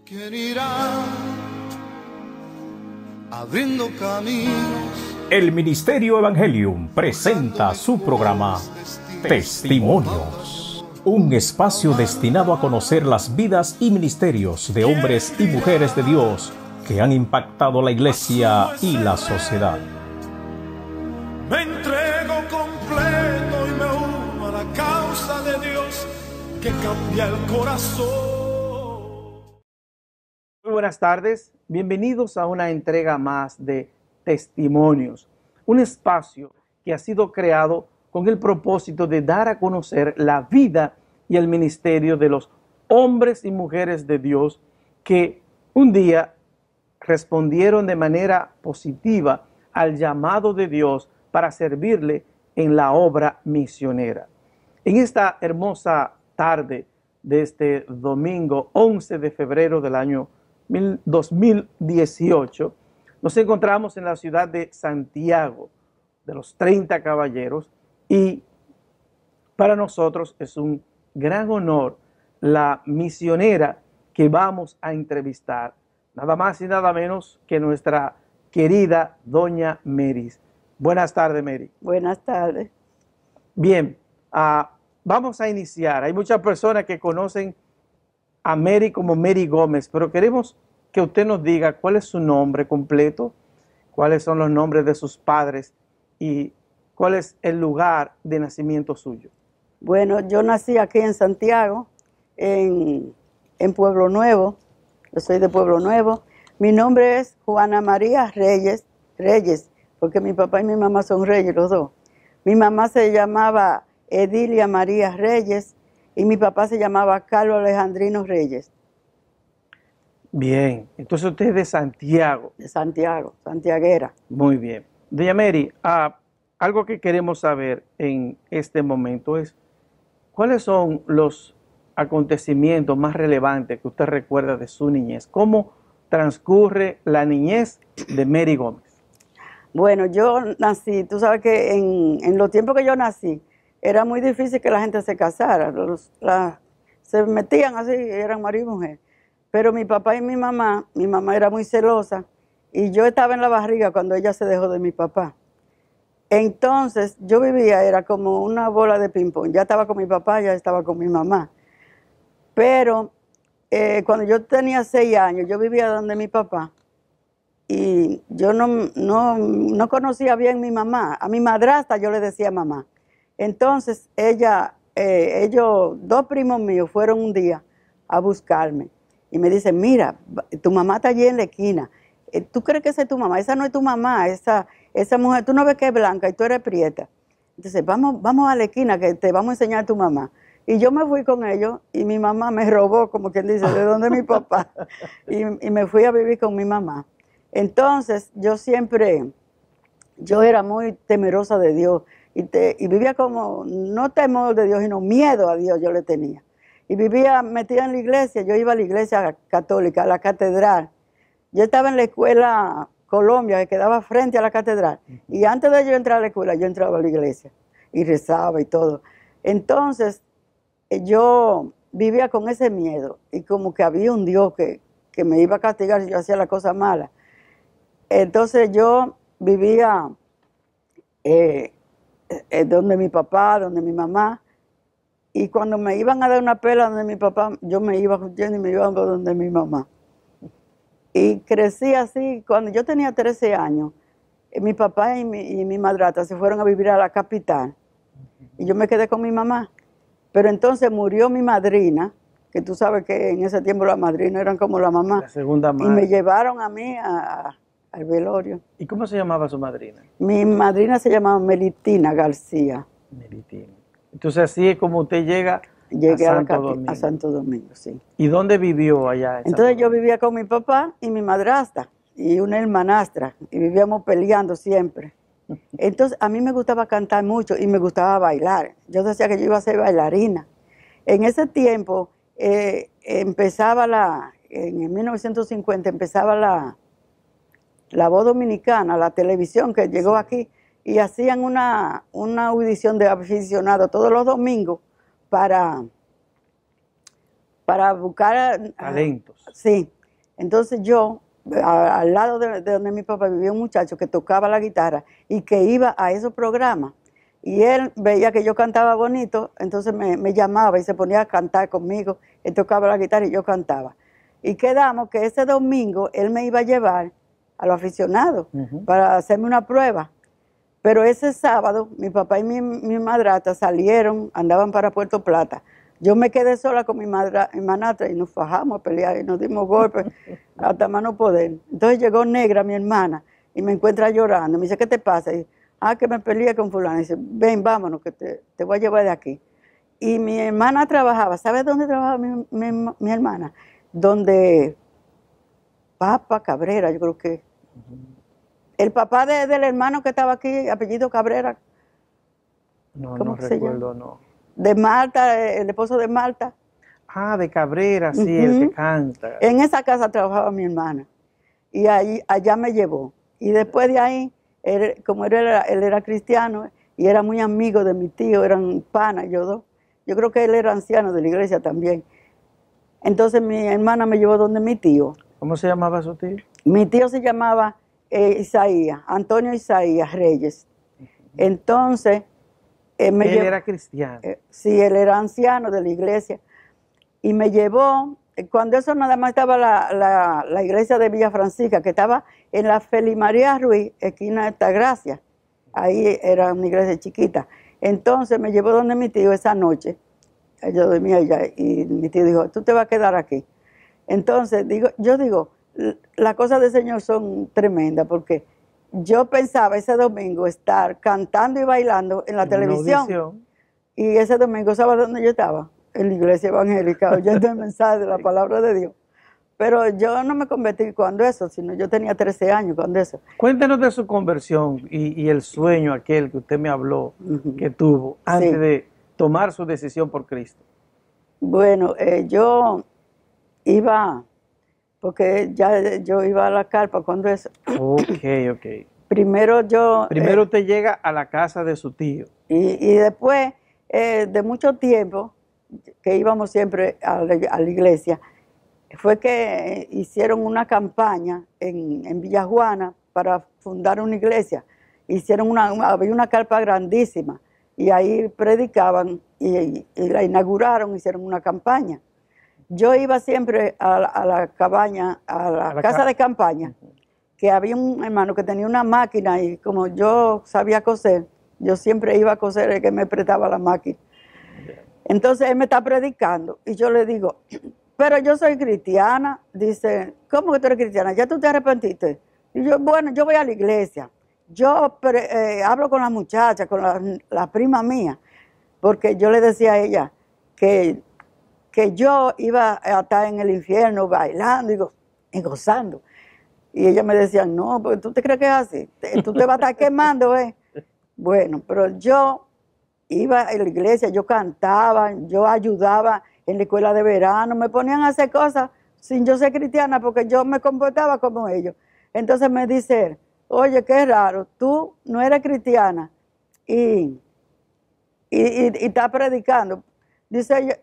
¿Quién irá abriendo caminos? El Ministerio Evangelium presenta su programa Testimonios, un espacio destinado a conocer las vidas y ministerios de hombres y mujeres de Dios que han impactado la iglesia y la sociedad. Me entrego completo y me uno a la causa de Dios que cambia el corazón. Muy buenas tardes, bienvenidos a una entrega más de Testimonios, un espacio que ha sido creado con el propósito de dar a conocer la vida y el ministerio de los hombres y mujeres de Dios que un día respondieron de manera positiva al llamado de Dios para servirle en la obra misionera. En esta hermosa tarde de este domingo 11 de febrero del año 2018, nos encontramos en la ciudad de Santiago, de los 30 Caballeros, y para nosotros es un gran honor la misionera que vamos a entrevistar, nada más y nada menos que nuestra querida doña Meris. Buenas tardes, Mary. Buenas tardes. Bien, vamos a iniciar. Hay muchas personas que conocen a Mary como Mary Gómez, pero queremos que usted nos diga cuál es su nombre completo, cuáles son los nombres de sus padres y cuál es el lugar de nacimiento suyo. Bueno, yo nací aquí en Santiago, en Pueblo Nuevo. Yo soy de Pueblo Nuevo. Mi nombre es Juana María Reyes, porque mi papá y mi mamá son Reyes los dos. Mi mamá se llamaba Edilia María Reyes y mi papá se llamaba Carlos Alejandrino Reyes. Bien, entonces usted es de Santiago. De Santiago, santiaguera. Muy bien. Doña Mary, algo que queremos saber en este momento es cuáles son los acontecimientos más relevantes que usted recuerda de su niñez. ¿Cómo transcurre la niñez de Mary Gómez? Bueno, yo nací, tú sabes que en los tiempos que yo nací, era muy difícil que la gente se casara. Se metían así, eran marido y mujer. Pero mi papá y mi mamá era muy celosa y yo estaba en la barriga cuando ella se dejó de mi papá. Entonces yo vivía, era como una bola de ping-pong. Ya estaba con mi papá, ya estaba con mi mamá. Pero cuando yo tenía 6 años, yo vivía donde mi papá y yo no conocía bien a mi mamá. A mi madrastra yo le decía mamá. Entonces ellos, 2 primos míos, fueron un día a buscarme. Y me dicen, mira, tu mamá está allí en la esquina. ¿Tú crees que esa es tu mamá? Esa no es tu mamá, esa mujer, tú no ves que es blanca y tú eres prieta. Entonces, vamos a la esquina que te vamos a enseñar a tu mamá. Y yo me fui con ellos y mi mamá me robó, como quien dice, de donde mi papá. Y me fui a vivir con mi mamá. Entonces, yo era muy temerosa de Dios. Y vivía como, no temor de Dios, sino miedo a Dios yo le tenía. Y vivía metida en la iglesia, yo iba a la iglesia católica, a la catedral. Yo estaba en la escuela Colombia, que quedaba frente a la catedral. Y antes de yo entrar a la escuela, yo entraba a la iglesia y rezaba y todo. Entonces, yo vivía con ese miedo y como que había un Dios que me iba a castigar si yo hacía la cosa mala. Entonces, yo vivía donde mi papá, donde mi mamá. Y cuando me iban a dar una pela donde mi papá, yo me iba huyendo y me iba donde mi mamá. Y crecí así. Cuando yo tenía 13 años, mi papá y mi madrastra se fueron a vivir a la capital. Y yo me quedé con mi mamá. Pero entonces murió mi madrina, que tú sabes que en ese tiempo las madrinas eran como la mamá. La segunda madre. Y me llevaron a mí al velorio. ¿Y cómo se llamaba su madrina? Mi madrina se llamaba Melitina García. Melitina. Entonces así es como usted llega a Santo Domingo, sí. ¿Y dónde vivió allá? Entonces yo vivía con mi papá y mi madrastra y una hermanastra y vivíamos peleando siempre. Entonces a mí me gustaba cantar mucho y me gustaba bailar. Yo decía que yo iba a ser bailarina. En ese tiempo en 1950 empezaba la voz dominicana, la televisión que llegó aquí. Y hacían una audición de aficionados todos los domingos para para buscar Talentos. Sí. Entonces yo, al lado de donde mi papá vivía un muchacho que tocaba la guitarra y que iba a esos programas. Y él veía que yo cantaba bonito, entonces me llamaba y se ponía a cantar conmigo. Él tocaba la guitarra y yo cantaba. Y quedamos que ese domingo él me iba a llevar a los aficionados para hacerme una prueba. Pero ese sábado mi papá y mi madrastra salieron, andaban para Puerto Plata. Yo me quedé sola con mi hermanastra y nos fajamos a pelear y nos dimos golpes hasta más no poder. Entonces llegó Negra, mi hermana, y me encuentra llorando. Me dice, ¿qué te pasa? Y, que me peleé con fulano. Y dice, ven, vámonos, que te voy a llevar de aquí. Y mi hermana trabajaba. ¿Sabes dónde trabajaba mi hermana? Donde Papa Cabrera, yo creo que. El papá del hermano que estaba aquí, apellido Cabrera. No, ¿Cómo no que se recuerdo, llama? no. De Marta, el esposo de Marta. De Cabrera, sí, el que canta. En esa casa trabajaba mi hermana. Y allá me llevó. Y después de ahí, como él era cristiano y era muy amigo de mi tío, eran panas, yo dos. Yo creo que él era anciano de la iglesia también. Entonces mi hermana me llevó donde mi tío. ¿Cómo se llamaba su tío? Mi tío se llamaba Isaías, Antonio Isaías Reyes. Entonces, él era cristiano. Sí, él era anciano de la iglesia. Y me llevó, cuando eso nada más estaba la iglesia de Villa Francisca, que estaba en la Felimaría Ruiz, esquina de Altagracia. Ahí era una iglesia chiquita. Entonces me llevó donde mi tío esa noche. Yo dormía allá y mi tío dijo, tú te vas a quedar aquí. Entonces, yo digo, las cosas del Señor son tremendas porque yo pensaba ese domingo estar cantando y bailando en la televisión. Y ese domingo, ¿sabes dónde yo estaba? En la iglesia evangélica, oyendo el mensaje de la palabra de Dios. Pero yo no me convertí cuando eso, sino yo tenía 13 años cuando eso. Cuéntenos de su conversión y el sueño aquel que usted me habló que tuvo antes de tomar su decisión por Cristo. Bueno, yo iba, porque ya yo iba a la carpa cuando eso. Ok. Primero usted llega a la casa de su tío. Y después de mucho tiempo, que íbamos siempre a la iglesia, fue que hicieron una campaña en Villajuana para fundar una iglesia. Había una carpa grandísima y ahí predicaban y la inauguraron, hicieron una campaña. Yo iba siempre a la cabaña, a la casa de campaña, que había un hermano que tenía una máquina y como yo sabía coser, yo siempre iba a coser el que me prestaba la máquina. Entonces él me está predicando y yo le digo, pero yo soy cristiana. Dice, ¿cómo que tú eres cristiana? ¿Ya tú te arrepentiste? Y yo, bueno, yo voy a la iglesia. Yo hablo con la muchacha, con la prima mía, porque yo le decía a ella que yo iba a estar en el infierno bailando y gozando. Y ella me decía, no, porque tú te crees que es así, tú te vas a estar quemando, ¿eh? Bueno, pero yo iba a la iglesia, yo cantaba, yo ayudaba en la escuela de verano, me ponían a hacer cosas sin yo ser cristiana porque yo me comportaba como ellos. Entonces me dice él, oye, qué raro, tú no eres cristiana y estás predicando.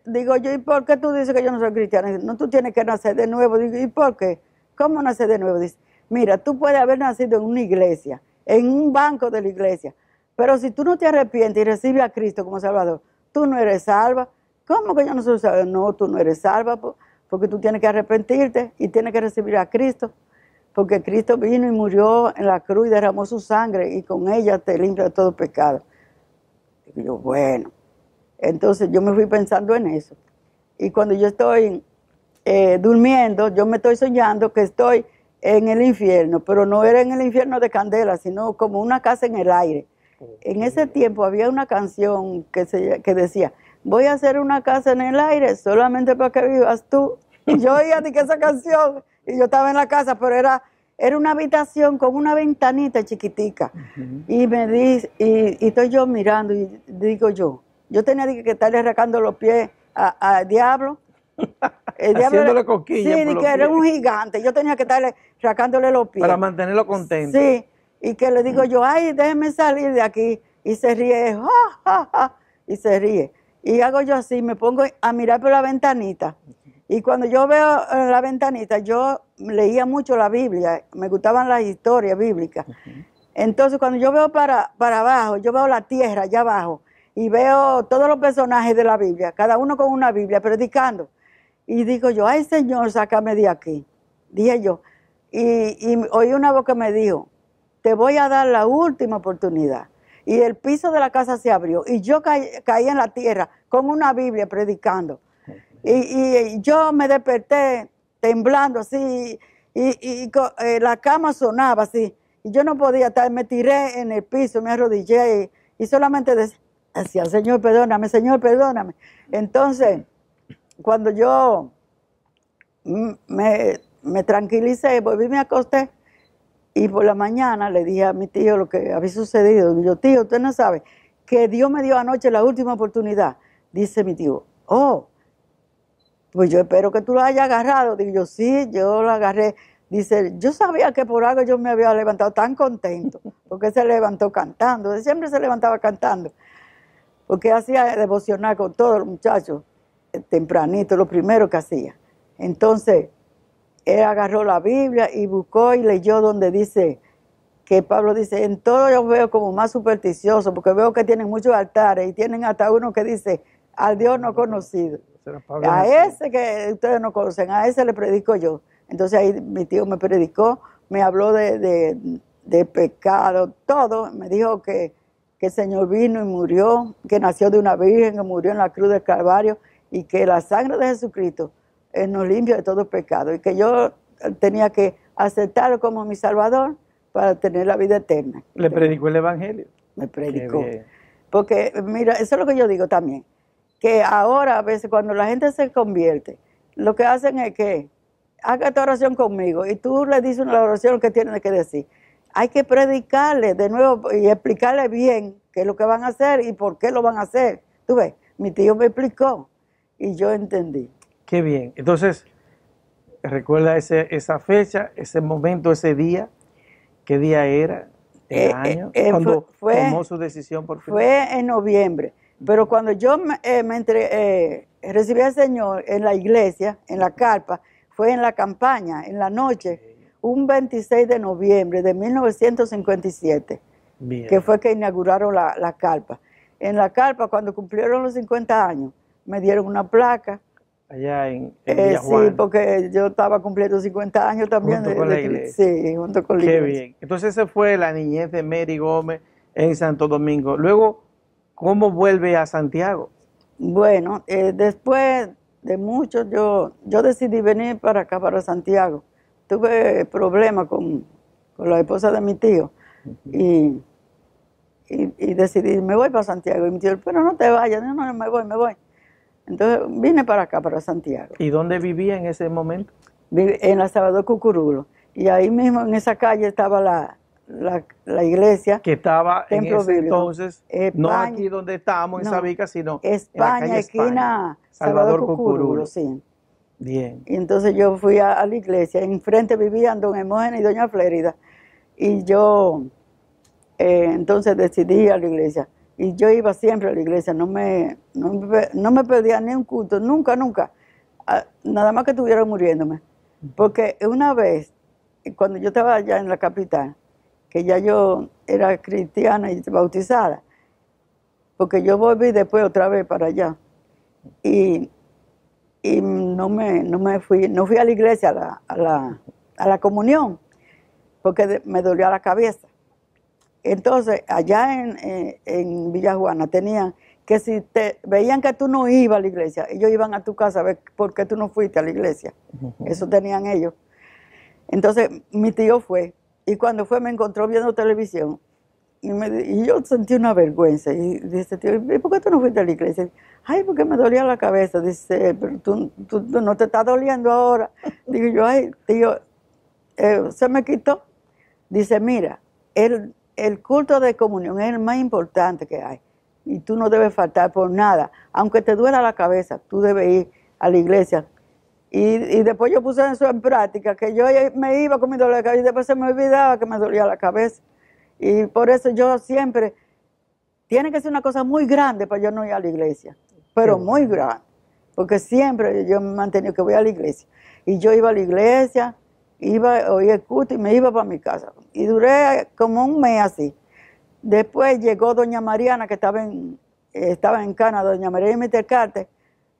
Digo yo, ¿y por qué tú dices que yo no soy cristiana? Dice, no, tú tienes que nacer de nuevo. Digo, ¿y por qué? ¿Cómo nacer de nuevo? Dice, mira, tú puedes haber nacido en una iglesia, en un banco de la iglesia, pero si tú no te arrepientes y recibes a Cristo como Salvador, tú no eres salva. ¿Cómo que yo no soy salva? No, tú no eres salva porque tú tienes que arrepentirte y tienes que recibir a Cristo, porque Cristo vino y murió en la cruz y derramó su sangre y con ella te limpia de todo pecado. Digo yo, bueno. Entonces yo me fui pensando en eso. Y cuando yo estoy durmiendo, yo me estoy soñando que estoy en el infierno, pero no era en el infierno de candela, sino como una casa en el aire. En ese tiempo había una canción que decía, voy a hacer una casa en el aire solamente para que vivas tú. Y yo oía esa canción y yo estaba en la casa, pero era una habitación con una ventanita chiquitica. Y estoy yo mirando y digo yo tenía que estarle arrancando los pies al diablo. El diablo haciéndole cosquillas. Sí, que era un gigante. Yo tenía que estarle arrancándole los pies. Para mantenerlo contento. Sí, y que le digo yo, ay, déjeme salir de aquí. Y se ríe, ja, ja, ja, y se ríe. Y hago yo así, me pongo a mirar por la ventanita. Y cuando yo veo la ventanita, yo leía mucho la Biblia, me gustaban las historias bíblicas. Entonces, cuando yo veo para abajo, yo veo la tierra allá abajo y veo todos los personajes de la Biblia, cada uno con una Biblia, predicando. Y digo yo, ay Señor, sácame de aquí, dije yo. Y oí una voz que me dijo, te voy a dar la última oportunidad. Y el piso de la casa se abrió y yo caí en la tierra con una Biblia predicando. Y yo me desperté temblando así y la cama sonaba así. Y yo no podía estar, me tiré en el piso, me arrodillé y solamente decía, Señor, perdóname, Señor, perdóname. Entonces, cuando yo me tranquilicé, volví, me acosté y por la mañana le dije a mi tío lo que había sucedido. Y yo, tío, usted no sabe que Dios me dio anoche la última oportunidad. Dice mi tío, oh, pues yo espero que tú lo hayas agarrado. Digo yo, sí, yo lo agarré. Dice, yo sabía que por algo yo me había levantado tan contento, porque se levantó cantando, siempre se levantaba cantando, porque hacía devocional con todos los muchachos, tempranito, lo primero que hacía. Entonces, él agarró la Biblia y buscó y leyó donde dice, que Pablo dice, en todo yo veo como más supersticioso, porque veo que tienen muchos altares y tienen hasta uno que dice, al Dios no conocido. A ese que ustedes no conocen, a ese le predico yo. Entonces ahí mi tío me predicó, me habló de pecado, todo. Me dijo que el Señor vino y murió, que nació de una virgen, que murió en la cruz del Calvario y que la sangre de Jesucristo nos limpia de todo pecado y que yo tenía que aceptarlo como mi Salvador para tener la vida eterna. ¿Le predicó el Evangelio? Me predicó. Porque mira, eso es lo que yo digo también, que ahora a veces cuando la gente se convierte, lo que hacen es que haga esta oración conmigo y tú le dices una oración que tiene que decir. Hay que predicarle de nuevo y explicarle bien qué es lo que van a hacer y por qué lo van a hacer. Tú ves, mi tío me explicó y yo entendí. Qué bien. Entonces, recuerda esa fecha, ese momento, ese día. ¿Qué día era? ¿El año? Cuando tomó su decisión por fin. Fue en noviembre. Pero cuando yo recibí al Señor en la iglesia, en la carpa, fue en la campaña, en la noche, un 26 de noviembre de 1957, bien, que fue que inauguraron la carpa. En la carpa, cuando cumplieron los 50 años, me dieron una placa. Allá en Villajuana. Sí, porque yo estaba cumpliendo 50 años también. Junto con la iglesia. Sí, junto con la iglesia. Qué bien. Entonces esa fue la niñez de Mary Gómez en Santo Domingo. Luego, ¿cómo vuelve a Santiago? Bueno, después de mucho, yo decidí venir para acá, para Santiago. Tuve problemas con la esposa de mi tío y decidí, me voy para Santiago. Y mi tío, pero no te vayas, no, me voy. Entonces vine para acá, para Santiago. ¿Y dónde vivía en ese momento? En la Salvador Cucurulo. Y ahí mismo, en esa calle, estaba la iglesia. Que estaba Templo en ese Bíblico. Entonces, España, no aquí donde estábamos, en Sabica, sino España, en la calle esquina España, Salvador Cucurulo. Sí. Bien. Y entonces yo fui a la iglesia. Enfrente vivían don Hermógenes y doña Flérida. Y yo entonces decidí ir a la iglesia. Y yo iba siempre a la iglesia, no me perdía ni un culto, nunca, nada más que estuviera muriéndome. Porque una vez, cuando yo estaba allá en la capital, que ya yo era cristiana y bautizada, porque yo volví después otra vez para allá, y no fui a la iglesia, a la comunión, porque me dolía la cabeza. Entonces, allá en Villajuana tenían que si te veían que tú no ibas a la iglesia, ellos iban a tu casa a ver por qué tú no fuiste a la iglesia. Eso tenían ellos. Entonces, mi tío fue, y cuando fue me encontró viendo televisión, y yo sentí una vergüenza. Y dice, tío, ¿y por qué tú no fuiste a la iglesia? Ay, porque me dolía la cabeza. Dice, pero tú no te está doliendo ahora. Digo yo, ay, tío, se me quitó. Dice, mira, el culto de comunión es el más importante que hay y tú no debes faltar por nada, aunque te duela la cabeza, tú debes ir a la iglesia. Y después yo puse eso en práctica, que yo me iba con mi dolor de cabeza y después se me olvidaba que me dolía la cabeza. Y por eso yo siempre, tiene que ser una cosa muy grande para yo no ir a la iglesia, pero muy grande. porque siempre yo me he mantenido que voy a la iglesia. Y yo iba a la iglesia, oía el culto y me iba para mi casa. Y duré como un mes así. Después llegó doña Mariana, que estaba en Cana, doña María y Mr. Carter.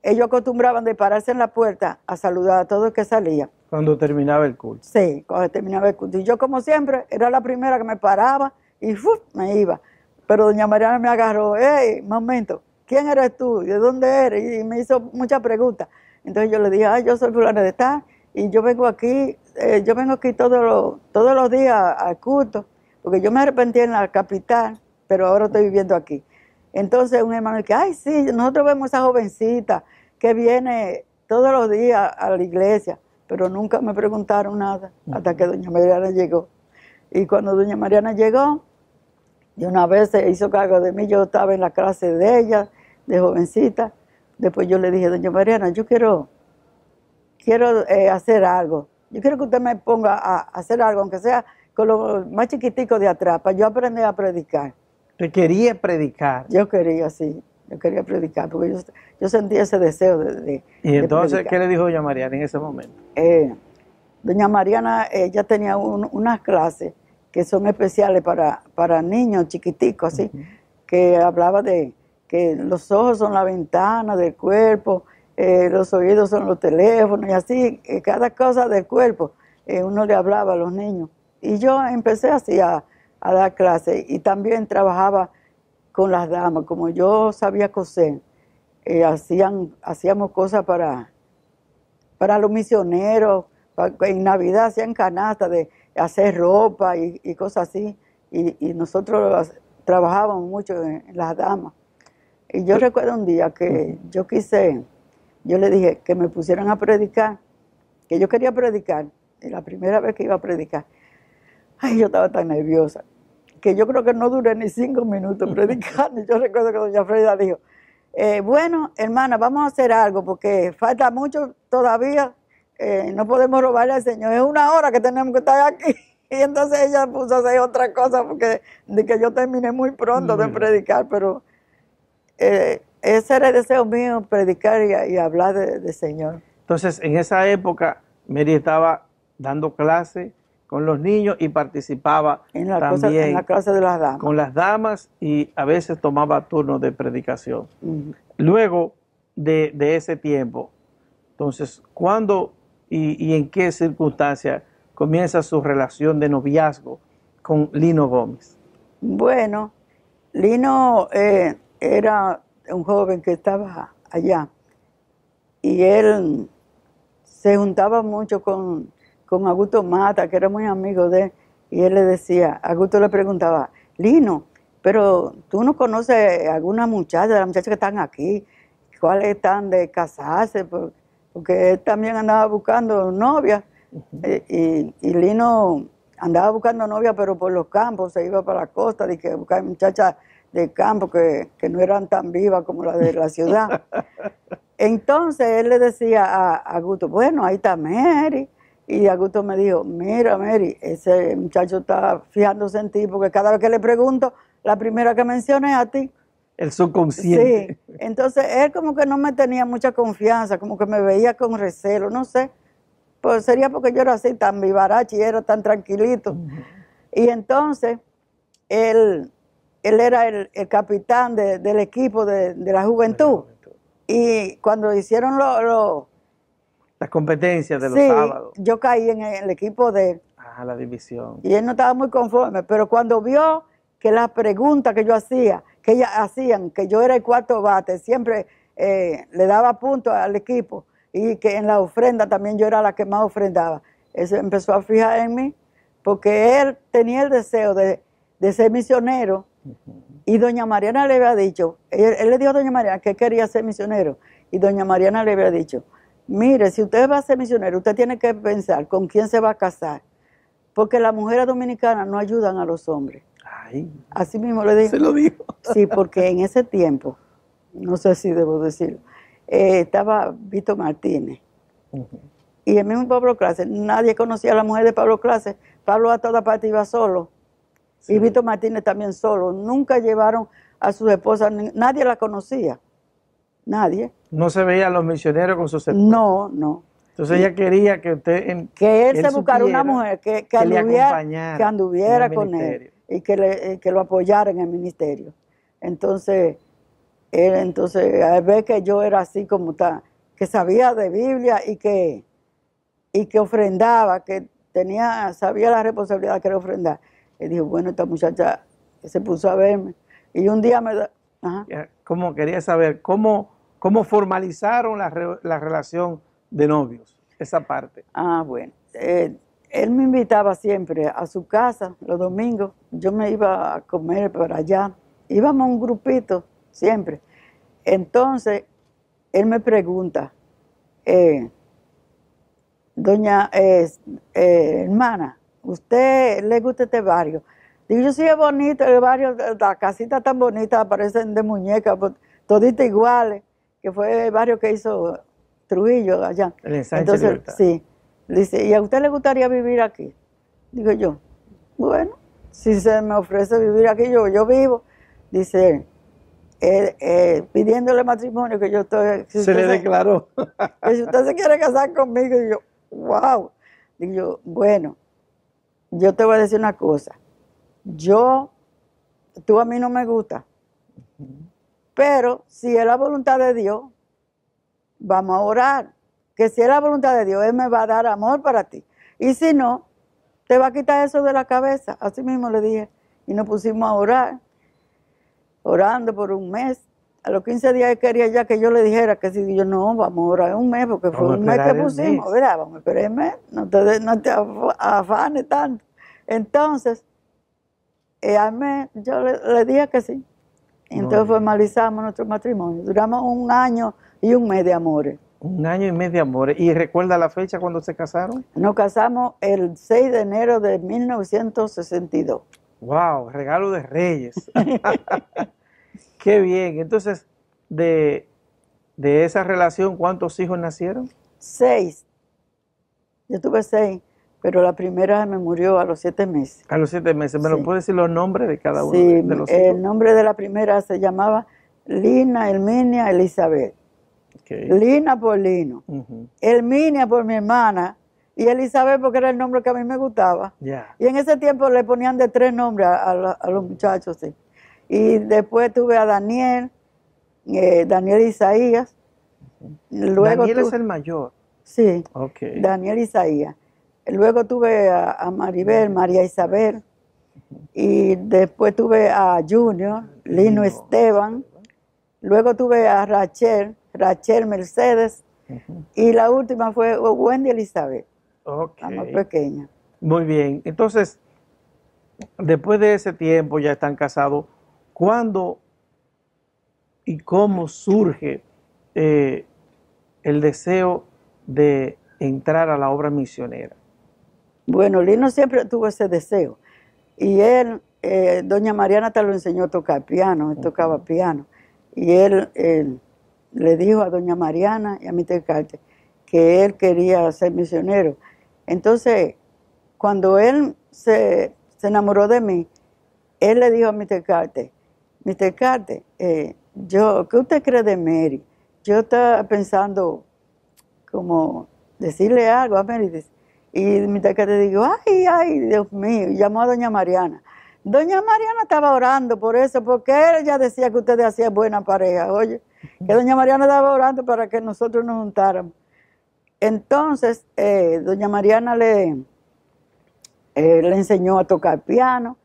Ellos acostumbraban de pararse en la puerta a saludar a todo el que salía. Cuando terminaba el culto. Sí, cuando terminaba el culto. Y yo, como siempre, era la primera que me paraba y me iba. Pero doña Mariana me agarró, hey, momento, ¿quién eres tú? ¿De dónde eres? Y me hizo muchas preguntas. Entonces yo le dije, yo soy fulana de tal, y yo vengo aquí todos los días al culto, porque yo me arrepentí en la capital, pero ahora estoy viviendo aquí. Entonces un hermano dice, ay, sí, nosotros vemos a esa jovencita que viene todos los días a la iglesia, pero nunca me preguntaron nada hasta que doña Mariana llegó. Y cuando doña Mariana llegó, de una vez se hizo cargo de mí, yo estaba en la clase de ella, de jovencita. Después yo le dije, doña Mariana, yo quiero hacer algo. Yo quiero que usted me ponga a hacer algo, aunque sea con los más chiquiticos de atrás, para yo aprender a predicar. ¿Usted quería predicar? Yo quería, sí. Yo quería predicar, porque yo sentía ese deseo de ¿Y entonces predicar. qué le dijo doña Mariana en ese momento? Doña Mariana, ella tenía unas clases que son especiales para niños chiquiticos, así, que hablaba de que los ojos son la ventana del cuerpo, los oídos son los teléfonos, y así, cada cosa del cuerpo, uno le hablaba a los niños. Y yo empecé así a dar clases, y también trabajaba con las damas, como yo sabía coser, hacíamos cosas para los misioneros, en Navidad hacían canastas de hacer ropa y cosas así, y nosotros trabajábamos mucho en las damas. Y yo recuerdo un día que yo le dije que me pusieran a predicar, que yo quería predicar, y la primera vez que iba a predicar, ay, yo estaba tan nerviosa, que yo creo que no duré ni 5 minutos predicando. Y yo recuerdo que doña Frida dijo, bueno, hermana, vamos a hacer algo, porque falta mucho todavía, no podemos robarle al Señor, es 1 hora que tenemos que estar aquí. Y entonces ella puso a hacer otra cosa, porque de que yo terminé muy pronto de predicar, pero ese era el deseo mío, predicar y hablar de Señor. Entonces, en esa época, Mary estaba dando clase con los niños y participaba en también la clase de las damas. Con las damas, y a veces tomaba turnos de predicación. Luego de ese tiempo, entonces, ¿cuándo y en qué circunstancias comienza su relación de noviazgo con Lino Gómez? Bueno, Lino era un joven que estaba allá, y él se juntaba mucho con Augusto Mata, que era muy amigo de él, y él le decía, Augusto le preguntaba, Lino, pero tú no conoces a alguna muchacha, de las muchachas que están aquí, cuáles están de casarse, porque él también andaba buscando novia, y Lino andaba buscando novia, pero por los campos, se iba para la costa, de que buscaba muchachas de campo que no eran tan vivas como las de la ciudad. Entonces él le decía a Augusto, bueno, ahí está Mary. Y Augusto me dijo, mira Mary, ese muchacho está fijándose en ti, porque cada vez que le pregunto, la primera que menciona es a ti. El subconsciente. Sí, entonces él como que no me tenía mucha confianza, como que me veía con recelo, no sé. Pues sería porque yo era así, tan vivaracho y era tan tranquilito. Y entonces él era el capitán del equipo de la juventud. Y cuando hicieron las competencias de los sí, sábados. Yo caí en el equipo de él. La división. Y él no estaba muy conforme, pero cuando vio que las preguntas que yo hacía, que ellas hacían, que yo era el cuarto bate, siempre le daba puntos al equipo, y que en la ofrenda también yo era la que más ofrendaba. Eso empezó a fijar en mí, porque él tenía el deseo de ser misionero, y doña Mariana le había dicho, él le dijo a doña Mariana que quería ser misionero, y doña Mariana le había dicho, mire, si usted va a ser misionero, usted tiene que pensar con quién se va a casar, porque las mujeres dominicanas no ayudan a los hombres. Ay, así mismo le dijo. Se lo dijo. Sí, porque en ese tiempo, no sé si debo decirlo, estaba Vito Martínez. Y el mismo Pablo Clase, nadie conocía a la mujer de Pablo Clase. Pablo a toda parte iba solo. Sí. Y Vito Martínez también solo. Nunca llevaron a sus esposas, nadie la conocía. nadie. No se veían los misioneros con sus esposas. No, no. Entonces ella quería que usted... Que él se buscara una supiera mujer que le anduviera, acompañara que anduviera en el con él ministerio. y que lo apoyara en el ministerio. Entonces, él al ver que yo era así como tal, que sabía de Biblia y que ofrendaba, que sabía la responsabilidad que era ofrendar, él dijo, bueno, esta muchacha se puso a verme. Y un día ajá. Como quería saber, ¿cómo formalizaron la relación de novios? Esa parte. Ah, bueno. Él me invitaba siempre a su casa los domingos. Yo me iba a comer por allá. Íbamos a un grupito siempre. Entonces, él me pregunta, doña hermana, ¿usted le gusta este barrio? Digo, yo sí, es bonito, el barrio, la casita tan bonita, parecen de muñecas, toditas iguales, que fue el barrio que hizo Trujillo allá. El ensanche Entonces, Libertad. sí, dice, ¿y a usted le gustaría vivir aquí? Digo yo, bueno, si se me ofrece vivir aquí, yo vivo. Dice, pidiéndole matrimonio, que yo estoy... Se le declaró. Que si usted se quiere casar conmigo, y yo, wow. Digo yo, bueno, yo te voy a decir una cosa. Tú a mí no me gusta, pero si es la voluntad de Dios, vamos a orar. Que si es la voluntad de Dios, Él me va a dar amor para ti. Y si no, te va a quitar eso de la cabeza. Así mismo le dije. Y nos pusimos a orar, orando por un mes. A los 15 días él quería ya que yo le dijera que si yo no, vamos a orar un mes, porque fue un mes que pusimos, ¿verdad? Vamos a esperar el mes, no te afanes tanto. Entonces, al mes yo le dije que sí. Entonces formalizamos nuestro matrimonio. Duramos 1 año y 1 mes de amores. 1 año y mes de amores. ¿Y recuerda la fecha cuando se casaron? Nos casamos el 6 de enero de 1962. ¡Wow! Regalo de Reyes. ¡Qué bien! Entonces, de esa relación, ¿cuántos hijos nacieron? 6. Yo tuve 6, pero la primera me murió a los 7 meses. A los 7 meses. ¿Me lo puede decir los nombres de cada uno Sí, de los hijos? el nombre de la primera se llamaba Lina, Herminia, Elizabeth. Okay. Lina por Lino, Herminia por mi hermana y Elizabeth porque era el nombre que a mí me gustaba. Yeah. Y en ese tiempo le ponían de 3 nombres a los muchachos. Sí. Y después tuve a Daniel, Daniel Isaías. Luego Daniel es el mayor. Sí, Okay. Daniel Isaías. Luego tuve a Maribel, María Isabel. Y después tuve a Junior, Lino Esteban. Luego tuve a Rachel Mercedes. Y la última fue Wendy Elizabeth, la más pequeña. Muy bien. Entonces, después de ese tiempo ya están casados. ¿Cuándo y cómo surge el deseo de entrar a la obra misionera? Bueno, Lino siempre tuvo ese deseo. Y él, doña Mariana te lo enseñó a tocar piano, él tocaba piano. Y él le dijo a doña Mariana y a Mr. Carter que él quería ser misionero. Entonces, cuando él se enamoró de mí, él le dijo a Mr. Carter, ¿qué usted cree de Mary? Yo estaba pensando como decirle algo a Mary. Y Mr. Carter dijo, ay, Dios mío, y llamó a doña Mariana. Doña Mariana estaba orando por eso, porque ella decía que ustedes hacían buena pareja, oye, que doña Mariana estaba orando para que nosotros nos juntáramos. Entonces, doña Mariana le enseñó a tocar piano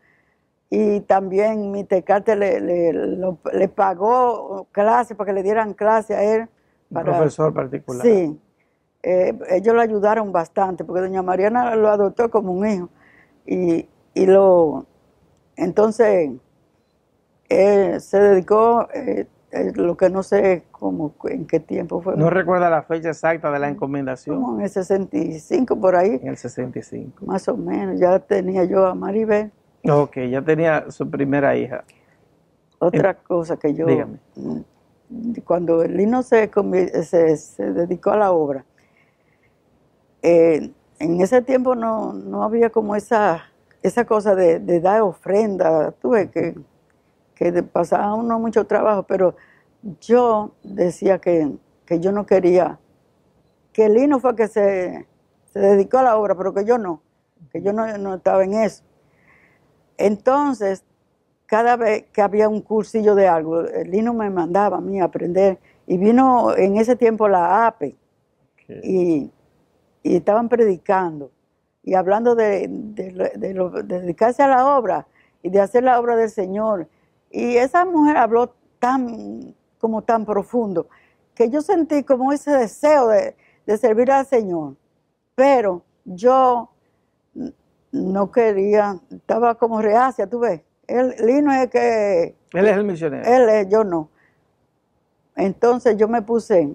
y también Mr. Carter le pagó clases para que le dieran clases a él. Un profesor particular. Sí, ellos lo ayudaron bastante, porque doña Mariana lo adoptó como un hijo entonces, se dedicó, lo que no sé en qué tiempo fue. No recuerda la fecha exacta de la encomendación. Como en el 65, por ahí. En el 65. Más o menos, ya tenía yo a Maribel. Ok, ya tenía su primera hija. Otra cosa que yo... Dígame. Cuando el Lino se dedicó a la obra, en ese tiempo no había como esa cosa de dar ofrenda, tuve que pasaba uno mucho trabajo, pero yo decía que yo no quería, que Lino fue que se dedicó a la obra, pero que yo no estaba en eso. Entonces, cada vez que había un cursillo de algo, Lino me mandaba a mí a aprender, y vino en ese tiempo la APE, y estaban predicando, y hablando de dedicarse a la obra, y de hacer la obra del Señor. Y esa mujer habló tan profundo, que yo sentí como ese deseo de servir al Señor. Pero yo no quería, estaba como reacia, tú ves. Lino es que... Él es el misionero. Él es, yo no. Entonces yo me puse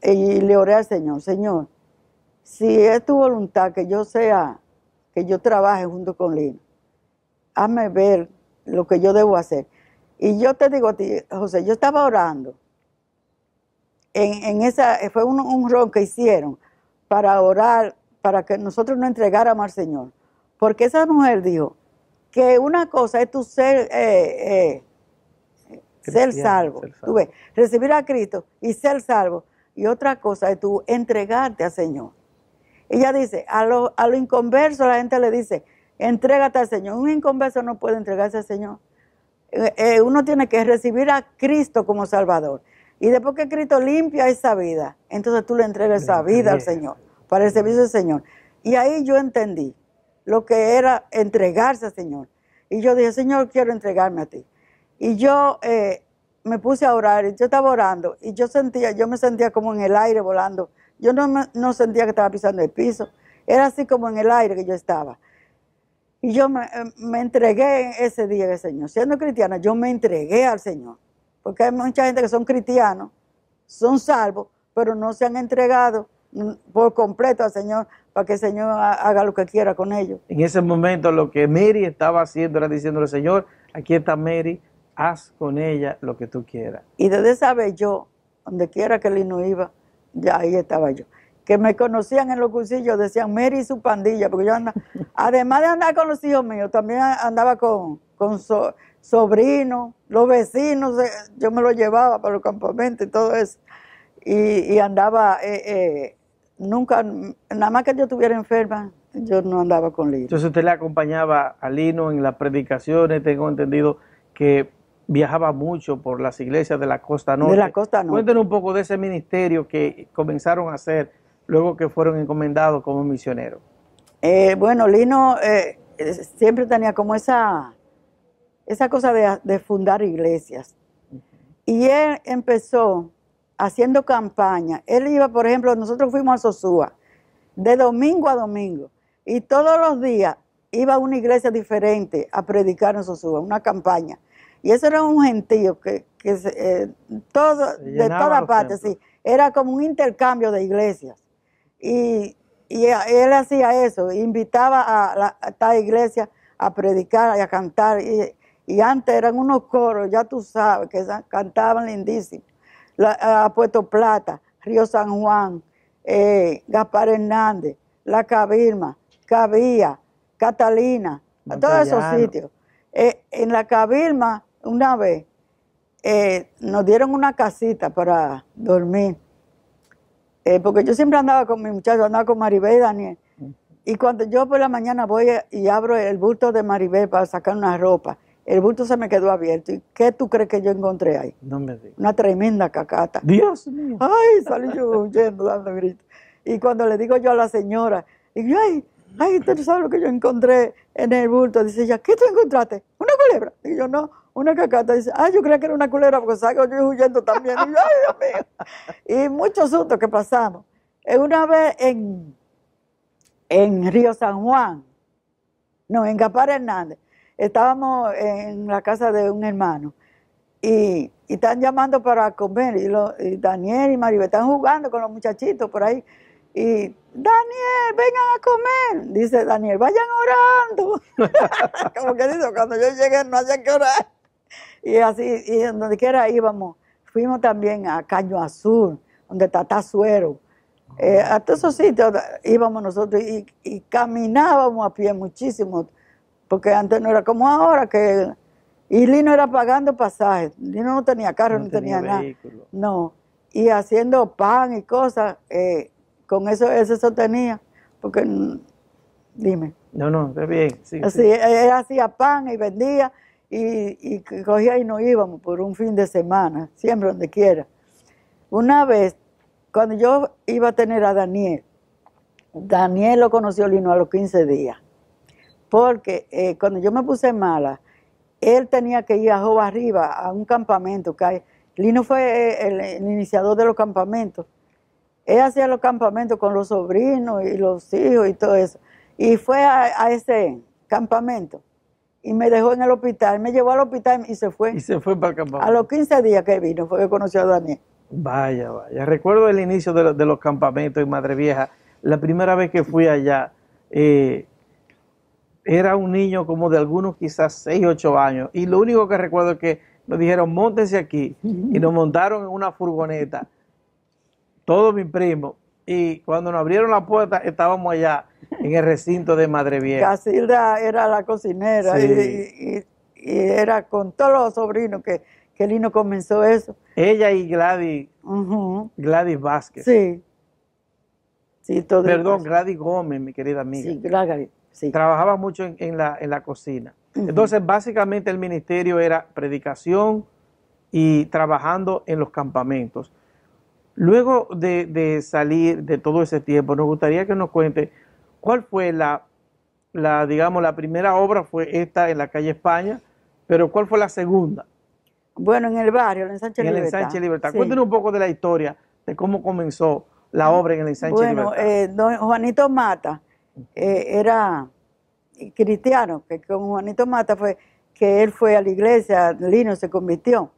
y le oré al Señor. Señor, si es tu voluntad que yo trabaje junto con Lino, hazme ver lo que yo debo hacer. Y yo te digo a ti, José, yo estaba orando. Fue un ron que hicieron para orar, para que nosotros nos entregáramos al Señor. Porque esa mujer dijo que una cosa es tu ser salvo. Tú ves, recibir a Cristo y ser salvo. Y otra cosa es tú entregarte al Señor. Ella dice, a lo inconverso la gente le dice, entrégate al Señor. Un inconverso no puede entregarse al Señor. Uno tiene que recibir a Cristo como Salvador. Y después que Cristo limpia esa vida, entonces tú le entregas esa vida al Señor, para el servicio del Señor. Y ahí yo entendí lo que era entregarse al Señor. Y yo dije, Señor, quiero entregarme a ti. Y yo me puse a orar, y yo estaba orando, y yo me sentía como en el aire volando. Yo no sentía que estaba pisando el piso. Era así como en el aire que yo estaba. Y yo me entregué ese día al Señor. Siendo cristiana, yo me entregué al Señor. Porque hay mucha gente que son cristianos, son salvos, pero no se han entregado por completo al Señor para que el Señor haga lo que quiera con ellos. En ese momento lo que Mary estaba haciendo era diciéndole, Señor, aquí está Mary, haz con ella lo que tú quieras. Y desde esa vez yo, donde quiera que Lino iba, ya ahí estaba yo. Que me conocían en los cursillos, decían Mary y su pandilla, porque yo andaba, además de andar con los hijos míos, también andaba con sobrinos, los vecinos, yo me los llevaba para los campamentos y todo eso. Y andaba, nunca, nada más que yo estuviera enferma, yo no andaba con Lino. Entonces usted le acompañaba a Lino en las predicaciones, tengo entendido que viajaba mucho por las iglesias de la costa norte. De la costa norte. Cuéntenos un poco de ese ministerio que comenzaron a hacer luego que fueron encomendados como misioneros. Bueno, Lino siempre tenía como esa cosa de fundar iglesias. Y él empezó haciendo campaña. Él iba, por ejemplo, nosotros fuimos a Sosúa de domingo a domingo. Y todos los días iba a una iglesia diferente a predicar en Sosúa, una campaña. Y eso era un gentío de toda parte, sí. Era como un intercambio de iglesias. Y él hacía eso, invitaba a tal iglesia a predicar y a cantar. Y antes eran unos coros, ya tú sabes, que cantaban lindísimo. A Puerto Plata, Río San Juan, Gaspar Hernández, La Cabirma, Cabía, Catalina, a todos esos sitios. En La Cabirma, una vez, nos dieron una casita para dormir. Porque yo siempre andaba con mi muchacho, andaba con Maribel y Daniel. Y cuando yo por la mañana voy y abro el bulto de Maribel para sacar una ropa, el bulto se me quedó abierto. ¿Y qué tú crees que yo encontré ahí? No me digas. Una tremenda cacata. Dios mío. Ay, salí yo huyendo, dando gritos. Y cuando le digo yo a la señora, digo, ay, usted no sabe lo que yo encontré en el bulto. Dice ella, ¿qué tú encontraste? ¿Una culebra? Digo yo, no, una cacata. Dice, yo creía que era una culebra porque salgo yo huyendo también. Y yo, ay, Dios mío. Y muchos sustos que pasamos. Una vez en Río San Juan, no, en Gaspar Hernández, estábamos en la casa de un hermano y están llamando para comer y Daniel y Maribel están jugando con los muchachitos por ahí y Daniel, vengan a comer, dice Daniel, vayan orando. Como que dice, cuando yo llegué no había que orar. Y así, y en donde quiera íbamos, fuimos también a Caño Azul, donde está Tazuero. A todos esos sitios íbamos nosotros y caminábamos a pie muchísimo, porque antes no era como ahora, que Y Lino era pagando pasajes. Lino no tenía carro, no tenía nada. vehículo. No. Y haciendo pan y cosas, con eso él se sostenía. Porque, dime. No, está bien. Sí, Así, él hacía pan y vendía y cogía y nos íbamos por un fin de semana, siempre donde quiera. Una vez, cuando yo iba a tener a Daniel lo conoció Lino a los 15 días. Porque cuando yo me puse mala, él tenía que ir a Joba Arriba, a un campamento. Lino fue el iniciador de los campamentos. Él hacía los campamentos con los sobrinos y los hijos y todo eso. Y fue a ese campamento y me dejó en el hospital, me llevó al hospital y se fue. Y se fue para el campamento. A los 15 días que vino fue que conoció a Daniel. Vaya. Recuerdo el inicio de los campamentos en Madre Vieja. La primera vez que fui allá, era un niño como de algunos quizás 6, 8 años. Y lo único que recuerdo es que nos dijeron, móntense aquí. Y nos montaron en una furgoneta, todos mis primos. Y cuando nos abrieron la puerta, estábamos allá en el recinto de Madre Vieja. Casilda era la cocinera, Sí. y era con todos los sobrinos que Lino comenzó eso. Ella y Gladys, Ujú. Gladys Vázquez. Sí. Sí, todo Perdón, eso. Gladys Gómez, mi querida amiga. Sí, Gladys, sí. Trabajaba mucho en la cocina. Ujú. Entonces, básicamente el ministerio era predicación y trabajando en los campamentos. Luego de salir de todo ese tiempo, nos gustaría que nos cuente cuál fue digamos, la primera obra fue esta en la calle España, pero ¿cuál fue la segunda? Bueno, en el barrio, en el Ensanche En el Libertad. Ensanche Libertad. Sí. Cuéntenos un poco de la historia, de cómo comenzó la obra en el Ensanche Bueno, Libertad. don Juanito Mata era cristiano, que con Juanito Mata fue que él fue a la iglesia, Lino se convirtió,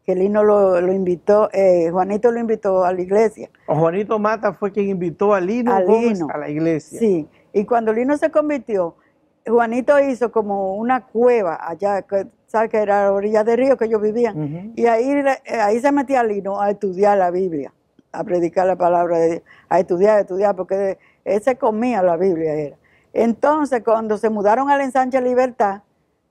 que Lino lo invitó, Juanito lo invitó a la iglesia. Juanito Mata fue quien invitó a Lino A Gómez Lino. a la iglesia. Sí, y cuando Lino se convirtió, Juanito hizo como una cueva allá, ¿sabes? Que era a la orilla del río que ellos vivían. Ujú. Y ahí se metía Lino a estudiar la Biblia, a predicar la palabra de Dios, a estudiar, porque él se comía la Biblia. Entonces, cuando se mudaron al Ensanche Libertad,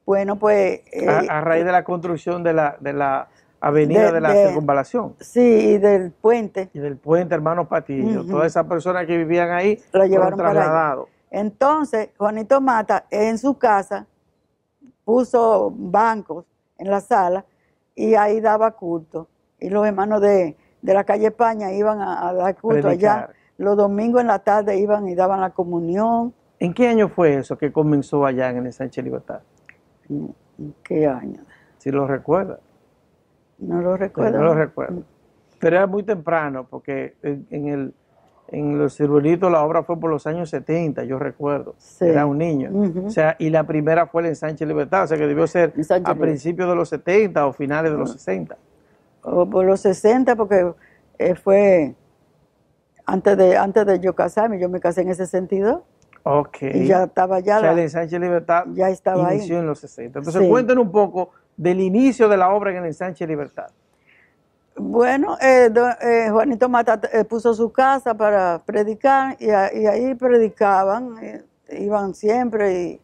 bueno, pues... A raíz de la construcción de la avenida de la Circunvalación. Sí, y del puente. Y del puente Hermanos Patillo. Ujú. Todas esas personas que vivían ahí Lo llevaron fueron para allá. trasladados. Entonces, Juanito Mata en su casa puso bancos en la sala y ahí daba culto. Y los hermanos de la calle España iban a dar culto Predicar. allá. Los domingos en la tarde iban y daban la comunión. ¿En qué año fue eso que comenzó allá en el Ensanche Libertad? ¿En qué año? Si lo recuerda. No lo recuerdo. No lo recuerdo. Pero era muy temprano, porque en los ciruelitos la obra fue por los años 70, yo recuerdo. Sí. Era un niño. Ujú. O sea, y la primera fue el Ensanche Libertad, o sea que debió ser Ensanche a Libertad. principios de los 70 o finales de los 60. O por los 60, porque fue antes de yo casarme. Yo me casé en el 62 Ok. y ya estaba ya O sea, el Ensanche Libertad ya estaba ahí. inició en los 60. Entonces, Sí. cuéntenos un poco del inicio de la obra en el Ensanche Libertad. Bueno, Juanito Mata puso su casa para predicar y ahí predicaban, iban siempre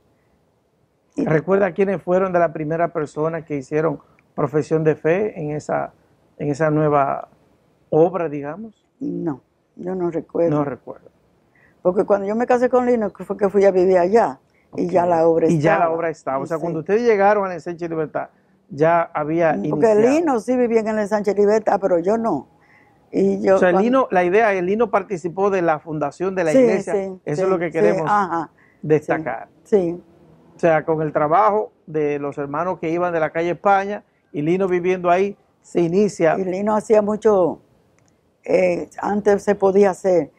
y ¿Recuerda quiénes fueron de la primera persona que hicieron profesión de fe en esa nueva obra, digamos? no, yo no recuerdo. No recuerdo. Porque cuando yo me casé con Lino fue que fui a vivir allá y ya la obra estaba. Y ya la obra estaba. O sea, Sí. cuando ustedes llegaron al Ensanche Libertad, ya había Porque iniciado. Lino sí vivía en el Ensanche Libertad, pero yo no. Y yo, O sea, cuando- la idea, el Lino participó de la fundación de la Sí, iglesia. sí, Eso sí, es lo que sí, queremos ajá, destacar. Sí. O sea, con el trabajo de los hermanos que iban de la calle España y Lino viviendo ahí, se inicia. Y Lino hacía mucho, antes se podía hacer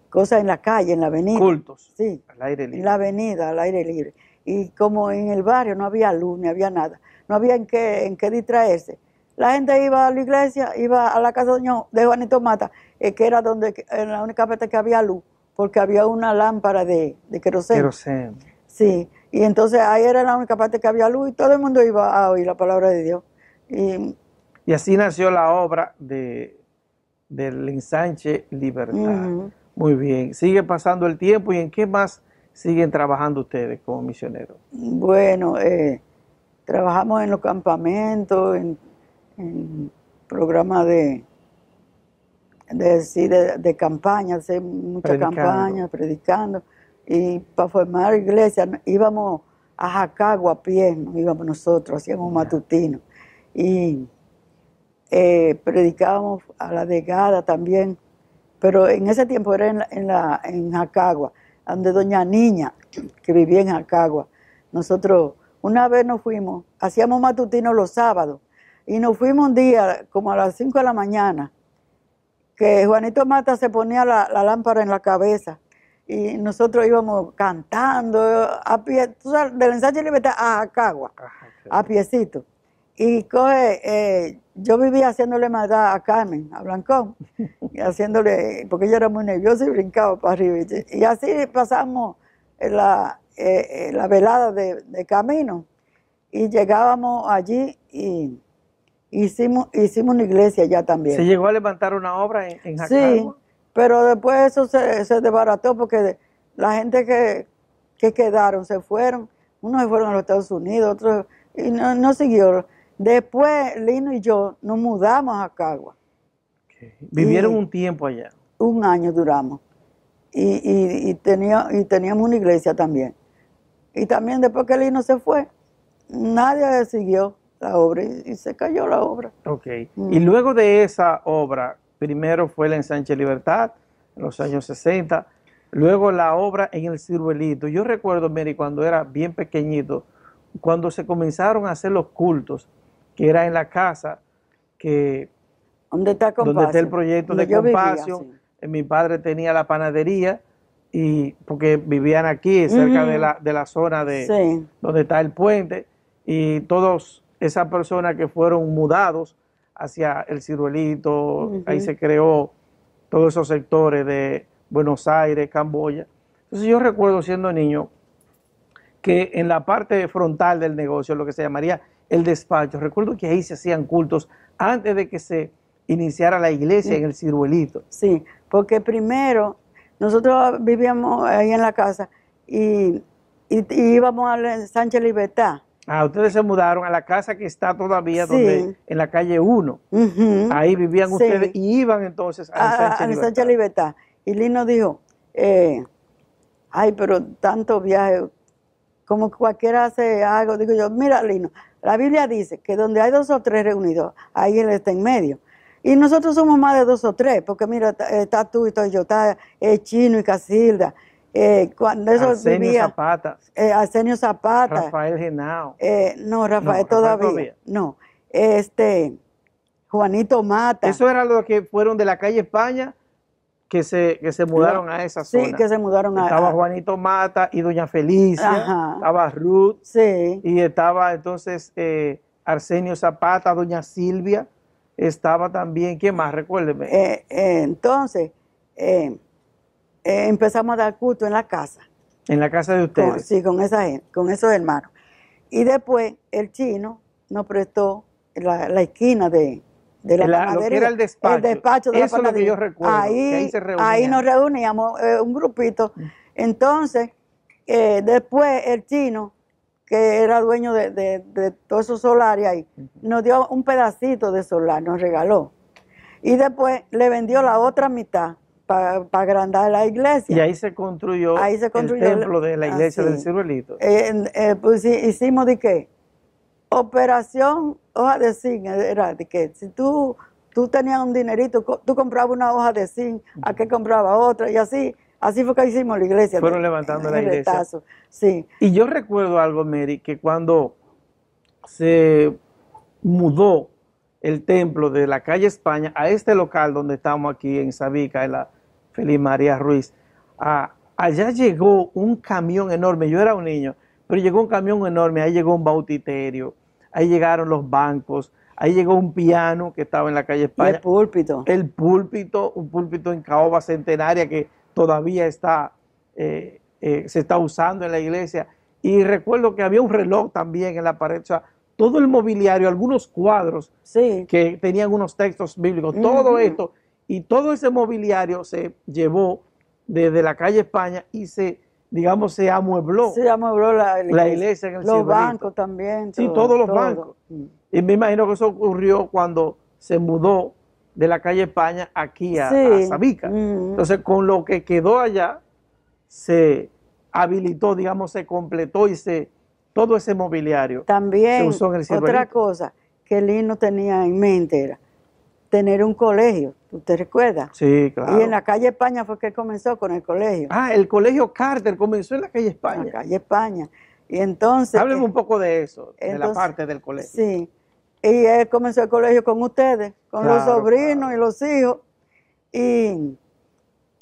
cosas en la calle, en la avenida. Cultos Sí, al aire libre. en la avenida, al aire libre. Y como en el barrio no había luz, ni había nada, no había en qué distraerse. La gente iba a la iglesia, iba a la casa de Juanito Mata, que era en la única parte que había luz, porque había una lámpara de queroseno. Queroseno. Sí, y entonces ahí era la única parte que había luz y todo el mundo iba a oír la palabra de Dios. Y así nació la obra del Ensanche Libertad. Ujú. Muy bien. Sigue pasando el tiempo y ¿en qué más siguen trabajando ustedes como misioneros? Bueno, trabajamos en los campamentos, en programas de campaña, hacer muchas campañas, predicando. Y para formar iglesia íbamos a Jacagua a pie, nos íbamos nosotros, hacíamos matutinos. Y predicábamos a la Degada también, pero en ese tiempo era en Jacagua, donde doña Niña, que vivía en Jacagua. Nosotros una vez nos fuimos, hacíamos matutinos los sábados, y nos fuimos un día como a las 5 de la mañana, que Juanito Mata se ponía la lámpara en la cabeza, y nosotros íbamos cantando a pie, tú sabes, del Ensanche Libertad a Jacagua, a piecito. Y yo vivía haciéndole maldad a Carmen, a Blancón, y haciéndole, porque ella era muy nerviosa y brincaba para arriba. Y así pasamos la velada de camino. Y llegábamos allí y hicimos una iglesia ya también. ¿Se llegó a levantar una obra en Jacagua? Sí, pero después eso se desbarató porque la gente que quedaron se fueron. Unos se fueron a los Estados Unidos, otros, y no siguió. Después, Lino y yo nos mudamos a Jacagua. Okay. ¿Vivieron un tiempo allá? Un año duramos. Y teníamos una iglesia también. Y también después que Lino se fue, nadie siguió la obra y se cayó la obra. Ok. Y luego de esa obra, primero fue el Ensanche Libertad, en los años 60, luego la obra en el Ciruelito. Yo recuerdo, Mary, cuando era bien pequeñito, cuando se comenzaron a hacer los cultos, que era en la casa ¿Dónde está el proyecto de Compasión. Mi padre tenía la panadería, y porque vivían aquí, cerca de la zona donde está el puente, y todos esas personas que fueron mudados hacia el Ciruelito, ahí se creó todos esos sectores de Buenos Aires, Camboya. Entonces yo recuerdo siendo niño que en la parte frontal del negocio, lo que se llamaría el despacho, recuerdo que ahí se hacían cultos antes de que se iniciara la iglesia en el Ciruelito. Sí, porque primero nosotros vivíamos ahí en la casa y íbamos al Sánchez Libertad. Ah, ustedes se mudaron a la casa que está todavía donde, en la calle 1. Ahí vivían ustedes y iban entonces al Sánchez Libertad. Y Lino dijo, ay, pero tanto viaje, como cualquiera hace algo. Digo yo, mira, Lino, la Biblia dice que donde hay 2 o 3 reunidos, ahí Él está en medio. Y nosotros somos más de 2 o 3, porque mira, está tú y estoy yo, está Chino y Casilda. Cuando eso Arsenio vivía, Zapata. Arsenio Zapata. Rafael Genao. No, Rafael todavía. No, Juanito Mata. Eso era lo que fueron de la calle España, que se mudaron a esa zona. Sí, que se mudaron Estaba Juanito Mata y doña Felicia, estaba Ruth, y estaba entonces Arsenio Zapata, doña Silvia, estaba también, ¿quién más? Recuérdeme. Entonces, empezamos a dar culto en la casa. ¿En la casa de ustedes? Sí, con esos hermanos. Y después el Chino nos prestó la esquina de la panadería. Lo que era el despacho. El despacho de Eso la panadería. Es lo que yo recuerdo, ahí nos reuníamos, un grupito. Entonces, después el Chino, que era dueño de todos esos solares ahí, nos dio un pedacito de solar, nos regaló. Y después le vendió la otra mitad para agrandar la iglesia. Y ahí se construyó, el templo de la iglesia del Ciruelito. Pues hicimos de qué, operación hoja de zinc, era de que si tú tenías un dinerito, tú comprabas una hoja de zinc, ¿a qué compraba otra? Y así fue que hicimos la iglesia. Fueron levantando la iglesia. Retazo. Sí. Y yo recuerdo algo, Mary, que cuando se mudó el templo de la calle España a este local donde estamos aquí en Sabica, en la Feliz María Ruiz, allá llegó un camión enorme. Yo era un niño, pero llegó un camión enorme. Ahí llegó un bautiterio, ahí llegaron los bancos, ahí llegó un piano que estaba en la calle España. Y el púlpito. El púlpito, un púlpito en caoba centenaria que todavía se está usando en la iglesia. Y recuerdo que había un reloj también en la pared. O sea, todo el mobiliario, algunos cuadros que tenían unos textos bíblicos, todo esto. Y todo ese mobiliario se llevó desde la calle España y se digamos, se amuebló Se amuebló la iglesia en el Los Ciruelito. bancos también. Sí, todos los bancos. Y me imagino que eso ocurrió cuando se mudó de la calle España aquí a Sabica. Entonces, con lo que quedó allá, se habilitó, digamos, se completó y todo ese mobiliario También, se usó en el Ciruelito. otra cosa que Lino tenía en mente era tener un colegio. ¿Usted recuerda? Sí, claro. Y en la calle España fue que comenzó con el colegio. Ah, el colegio Carter comenzó en la calle España. En la calle España. Y entonces... Hábleme un poco de eso, de la parte del colegio. Sí. Y él comenzó el colegio con ustedes, con los sobrinos y los hijos. Y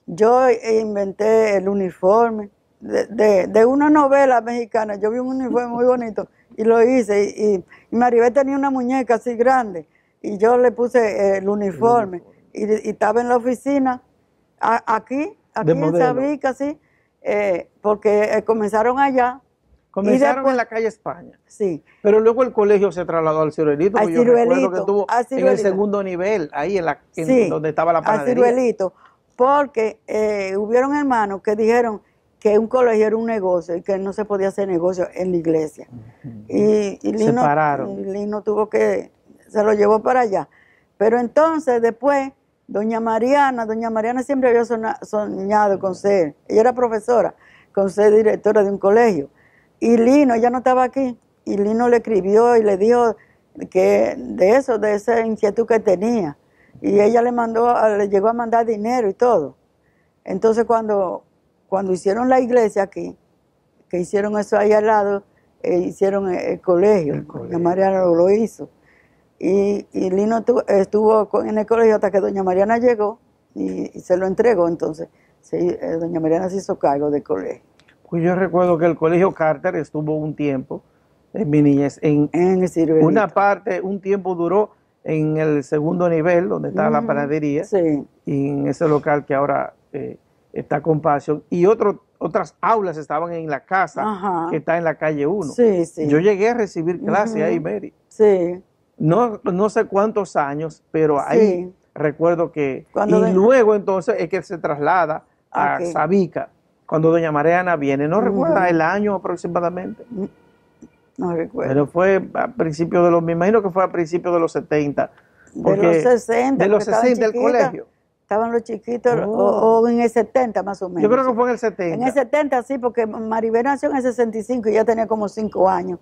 yo inventé el uniforme de una novela mexicana. Yo vi un uniforme muy bonito y lo hice. Y Maribel tenía una muñeca así grande y yo le puse el uniforme. Y estaba en la oficina, aquí en Sabica, sí, porque comenzaron allá. Comenzaron en la calle España. Sí. Pero luego el colegio se trasladó al Ciruelito. Al Ciruelito. Yo recuerdo que estuvo en el segundo nivel, ahí donde estaba la panadería. Al Ciruelito, porque hubieron hermanos que dijeron que un colegio era un negocio y que no se podía hacer negocio en la iglesia. Y Lino tuvo que, se lo llevó para allá. Pero entonces después, doña Mariana siempre había soñado con ser, ella era profesora, con ser directora de un colegio. Y Lino, ella no estaba aquí, y Lino le escribió y le dijo que de esa inquietud que tenía. Y ella le llegó a mandar dinero y todo. Entonces cuando hicieron la iglesia aquí, que hicieron eso ahí al lado, hicieron el colegio. Doña Mariana lo hizo. Y Lino estuvo en el colegio hasta que doña Mariana llegó y se lo entregó. Entonces doña Mariana se hizo cargo del colegio. Pues yo recuerdo que el colegio Carter estuvo un tiempo, en mi niñez, en el Ciruelito. Una parte, un tiempo duró en el segundo nivel, donde está la panadería, y en ese local que ahora está con Pasión, y otras aulas estaban en la casa, que está en la calle 1. Yo llegué a recibir clases ahí, Mary. Sí. No sé cuántos años, pero ahí recuerdo que... luego entonces es que se traslada a Sabica, cuando doña Mariana viene. ¿No recuerda el año aproximadamente? No recuerdo. Pero fue a principios me imagino que fue a principios de los 70. De los 60. De los 60 el colegio. Estaban los chiquitos, o en el 70 más o menos. Yo creo que fue en el 70. En el 70 sí, porque Maribel nació en el 65 y ya tenía como 5 años.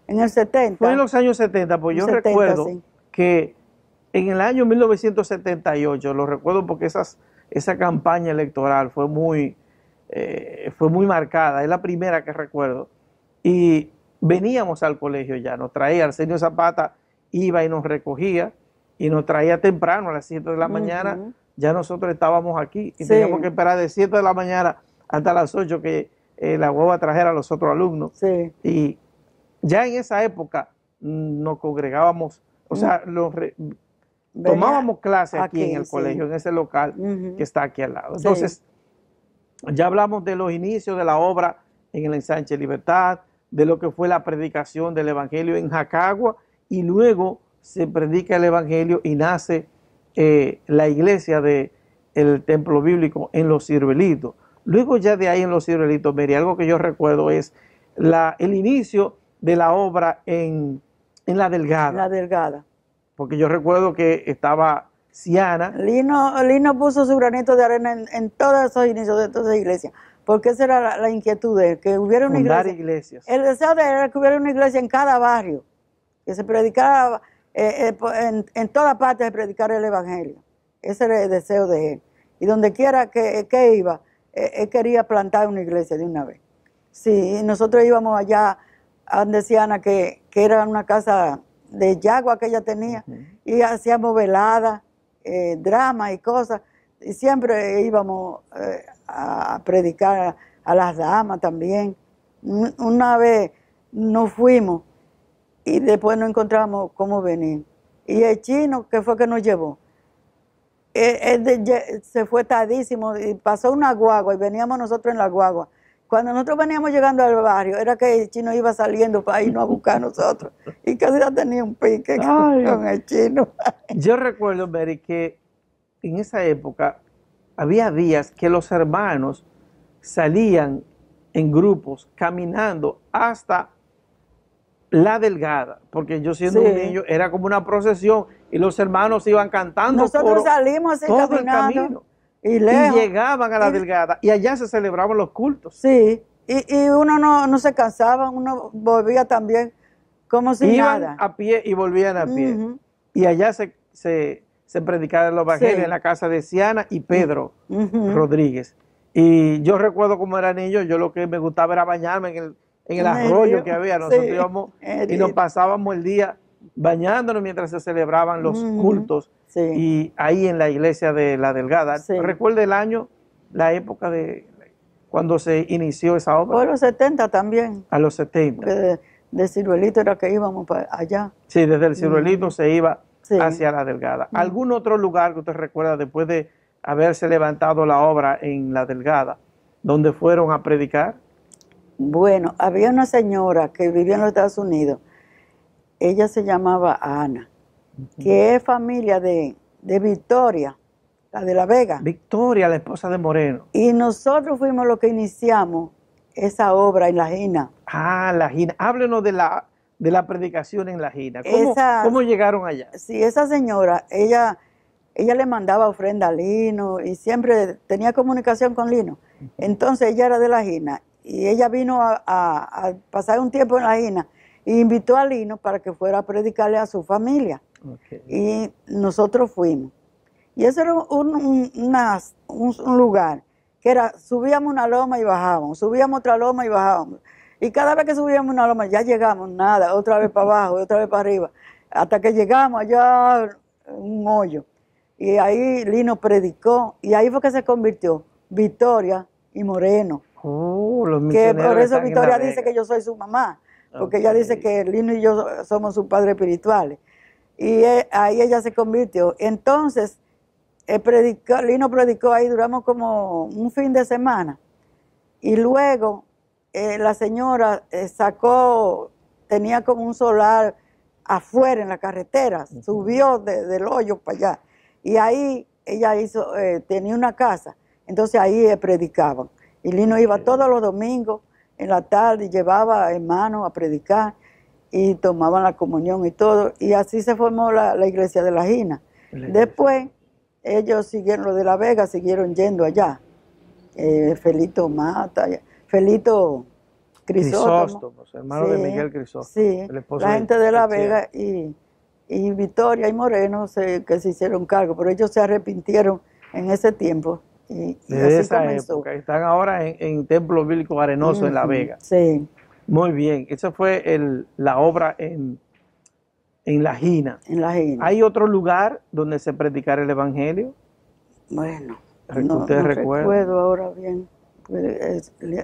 En el 70. Fue en los años 70, pues yo recuerdo que en el año 1978, lo recuerdo porque esa campaña electoral fue muy marcada, es la primera que recuerdo. Y veníamos al colegio ya, nos traía, Arsenio Zapata iba y nos recogía y nos traía temprano a las 7 de la mañana, ya nosotros estábamos aquí y teníamos que esperar de 7 de la mañana hasta las 8 que la guagua trajera a los otros alumnos. Y ya en esa época nos congregábamos, o sea, tomábamos clases aquí en el colegio, en ese local que está aquí al lado. Entonces, ya hablamos de los inicios de la obra en el Ensanche Libertad, de lo que fue la predicación del Evangelio en Jacagua, y luego se predica el Evangelio y nace la iglesia del templo bíblico en Los Ciruelitos. Luego ya de ahí en Los Ciruelitos, Mary, algo que yo recuerdo es el inicio de la obra en La Delgada. La Delgada. Porque yo recuerdo que estaba Ciana. Lino puso su granito de arena en todos esos inicios de todas esas iglesias, porque esa era la inquietud de él, que hubiera una iglesia. Iglesias. El deseo de él era que hubiera una iglesia en cada barrio, que se predicara, en toda parte se predicara el Evangelio. Ese era el deseo de él. Y donde quiera que iba, él quería plantar una iglesia de una vez. Sí, nosotros íbamos allá a donde Ciana, que era una casa de yagua que ella tenía, y hacíamos veladas, drama y cosas, y siempre íbamos a predicar a las damas también. Una vez nos fuimos y después no encontramos cómo venir. Y el chino, que fue que nos llevó, se fue tardísimo y pasó una guagua y veníamos nosotros en la guagua. Cuando nosotros veníamos llegando al barrio, era que el chino iba saliendo para irnos a buscar a nosotros. Y casi ya tenía un pique con el chino. Yo recuerdo, Mary, que en esa época había días que los hermanos salían en grupos, caminando hasta La Delgada, porque yo siendo un niño era como una procesión y los hermanos iban cantando. Nosotros salimos así todo caminando, el camino y lejos. Y llegaban a La Delgada y allá se celebraban los cultos. Sí, y uno no se cansaba, uno volvía también como si Iban nada. a pie y volvían a pie. Y allá se predicaban los evangelios en la casa de Siana y Pedro Rodríguez. Y yo recuerdo como era niño, yo lo que me gustaba era bañarme en el arroyo que había. Nosotros íbamos y nos pasábamos el día bañándonos mientras se celebraban los cultos. Y ahí en la iglesia de La Delgada. ¿Recuerda el año, la época de cuando se inició esa obra? Fue a los 70 también. A los 70. De Ciruelito era que íbamos para allá. Sí, desde el Ciruelito se iba hacia La Delgada. ¿Algún otro lugar que usted recuerda después de haberse levantado la obra en La Delgada, donde fueron a predicar? Bueno, había una señora que vivía en los Estados Unidos. Ella se llamaba Ana, que es familia de Victoria, la de La Vega. Victoria, la esposa de Moreno. Y nosotros fuimos los que iniciamos esa obra en La Gina. Ah, La Gina. Háblenos de la predicación en La Gina. ¿Cómo llegaron allá? Sí, esa señora, ella le mandaba ofrenda a Lino y siempre tenía comunicación con Lino. Entonces ella era de La Gina y ella vino a pasar un tiempo en La Gina e invitó a Lino para que fuera a predicarle a su familia. Y nosotros fuimos. Y eso era un lugar que era, subíamos una loma y bajábamos, subíamos otra loma y bajábamos. Y cada vez que subíamos una loma ya llegamos, nada, otra vez para abajo, otra vez para arriba, hasta que llegamos allá un hoyo. Y ahí Lino predicó, y ahí fue que se convirtió Victoria y Moreno. Que por eso Victoria dice que yo soy su mamá, porque ella dice que Lino y yo somos sus padres espirituales. Y ahí ella se convirtió. Entonces, Lino predicó ahí, duramos como un fin de semana. Y luego la señora tenía como un solar afuera en la carretera, subió del hoyo para allá. Y ahí ella tenía una casa, entonces ahí predicaban. Y Lino iba todos los domingos en la tarde y llevaba hermanos a predicar y tomaban la comunión y todo. Y así se formó la iglesia de La Gina. Después ellos siguieron, los de La Vega siguieron yendo allá. Felito Mata, Felito Crisóstomo, hermano de Miguel Crisóstomo. Sí, la gente de La Vega y Victoria y Moreno que se hicieron cargo, pero ellos se arrepintieron en ese tiempo. Y desde así esa comenzó. época. Están ahora en Templo Bíblico Arenoso en La Vega. Sí. Muy bien. Esa fue la obra en La Gina. En La Gina. ¿Hay otro lugar donde se predicara el evangelio? Bueno, ¿Usted recuerda? Recuerdo ahora bien.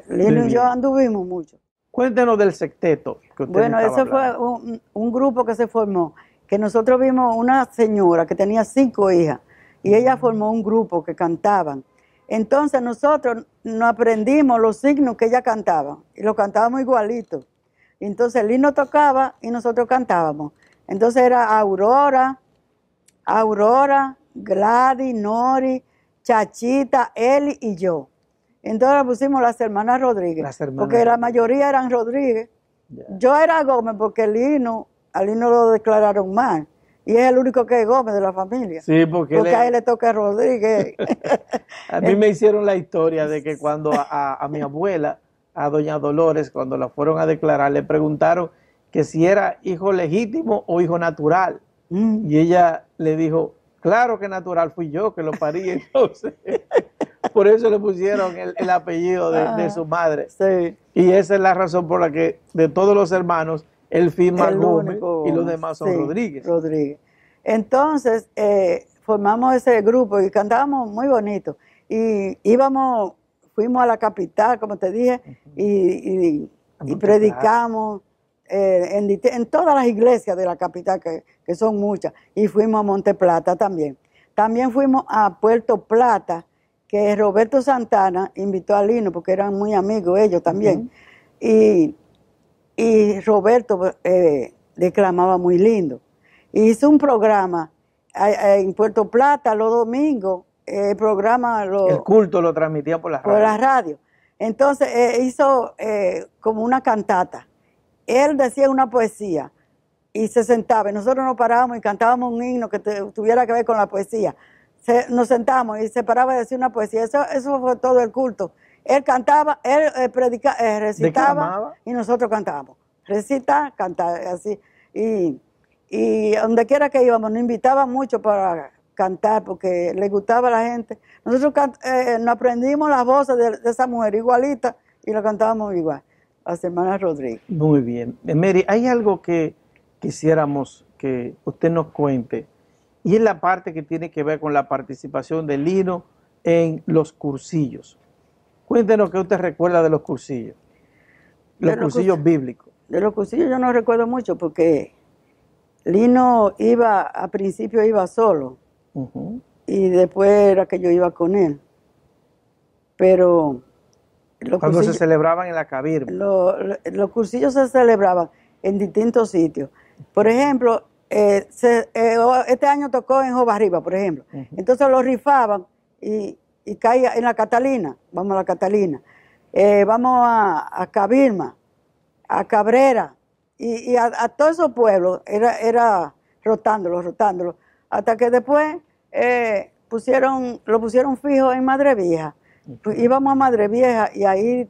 Lino y yo anduvimos mucho. Cuéntenos del secteto que usted Bueno, estaba ese fue hablando. un grupo que se formó, que nosotros vimos una señora que tenía 5 hijas y ella formó un grupo que cantaban. Entonces nosotros nos aprendimos los signos que ella cantaba y lo cantábamos igualito. Entonces Lino tocaba y nosotros cantábamos. Entonces era Aurora, Gladys, Nori, Chachita, Eli y yo. Entonces pusimos las hermanas Rodríguez, porque la mayoría eran Rodríguez. Yo era Gómez porque a Lino lo declararon mal. Y es el único que es Gómez de la familia. Sí, porque a él le toca Rodríguez. A mí me hicieron la historia de que cuando a mi abuela, a doña Dolores, cuando la fueron a declarar, le preguntaron que si era hijo legítimo o hijo natural. Y ella le dijo, claro que natural, fui yo que lo parí. Entonces, por eso le pusieron el apellido de su madre. Sí. Y esa es la razón por la que de todos los hermanos, él firma Gómez y los demás son Rodríguez. Entonces, formamos ese grupo y cantábamos muy bonito. Y fuimos a la capital, como te dije, y predicamos en todas las iglesias de la capital, que son muchas. Y fuimos a Monte Plata también. También fuimos a Puerto Plata, que Roberto Santana invitó a Lino, porque eran muy amigos ellos también. Y Roberto declamaba muy lindo. Hizo un programa en Puerto Plata los domingos, el culto lo transmitía por la radio. Entonces hizo como una cantata. Él decía una poesía y se sentaba. Y nosotros nos parábamos y cantábamos un himno que tuviera que ver con la poesía. Nos sentábamos y se paraba a decir una poesía. Eso fue todo el culto. Él cantaba, él recitaba ¿Declamaba? y nosotros cantábamos. Recitar, cantar, así. Y donde quiera que íbamos, nos invitaban mucho para cantar porque le gustaba a la gente. Nosotros nos aprendimos las voces de esa mujer igualita y la cantábamos igual, las hermanas Rodríguez. Muy bien. Mary, hay algo que quisiéramos que usted nos cuente, y es la parte que tiene que ver con la participación de Lino en los cursillos. Cuéntenos qué usted recuerda de los cursillos, los cursillos bíblicos. De los cursillos yo no recuerdo mucho porque Lino al principio iba solo. Y después era que yo iba con él. Pero cuando se celebraban en la cabirma. Los cursillos se celebraban en distintos sitios. Por ejemplo, este año tocó en Jobarriba, por ejemplo. Entonces lo rifaban y caía en la Catalina. Vamos a la Catalina. Vamos a Cabirma, a Cabrera. Y a todos esos pueblos era rotándolo. Hasta que después lo pusieron fijo en Madre Vieja. Pues íbamos a Madre Vieja y ahí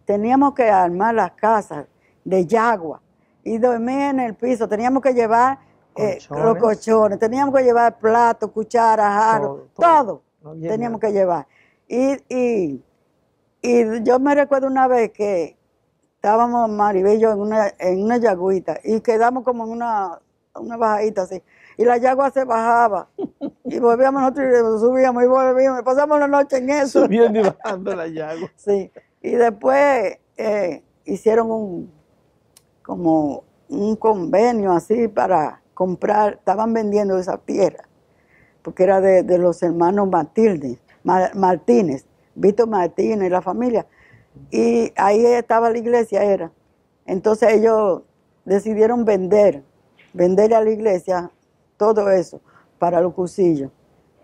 teníamos que armar las casas de yagua y dormir en el piso. Teníamos que llevar los colchones, teníamos que llevar platos, cucharas, jarros, todo teníamos que llevar. Y yo me recuerdo una vez que estábamos Maribel y yo en una yagüita y quedamos como en una bajadita así. Y la yagua se bajaba y volvíamos nosotros y subíamos y volvíamos. Pasamos la noche en eso. Subiendo y bajando la yagua. Sí. Y después hicieron como un convenio así para comprar. Estaban vendiendo esa tierra porque era de los hermanos Martínez, Víctor Martínez y la familia. Y ahí estaba la iglesia, Entonces ellos decidieron venderle a la iglesia todo eso para los cursillos.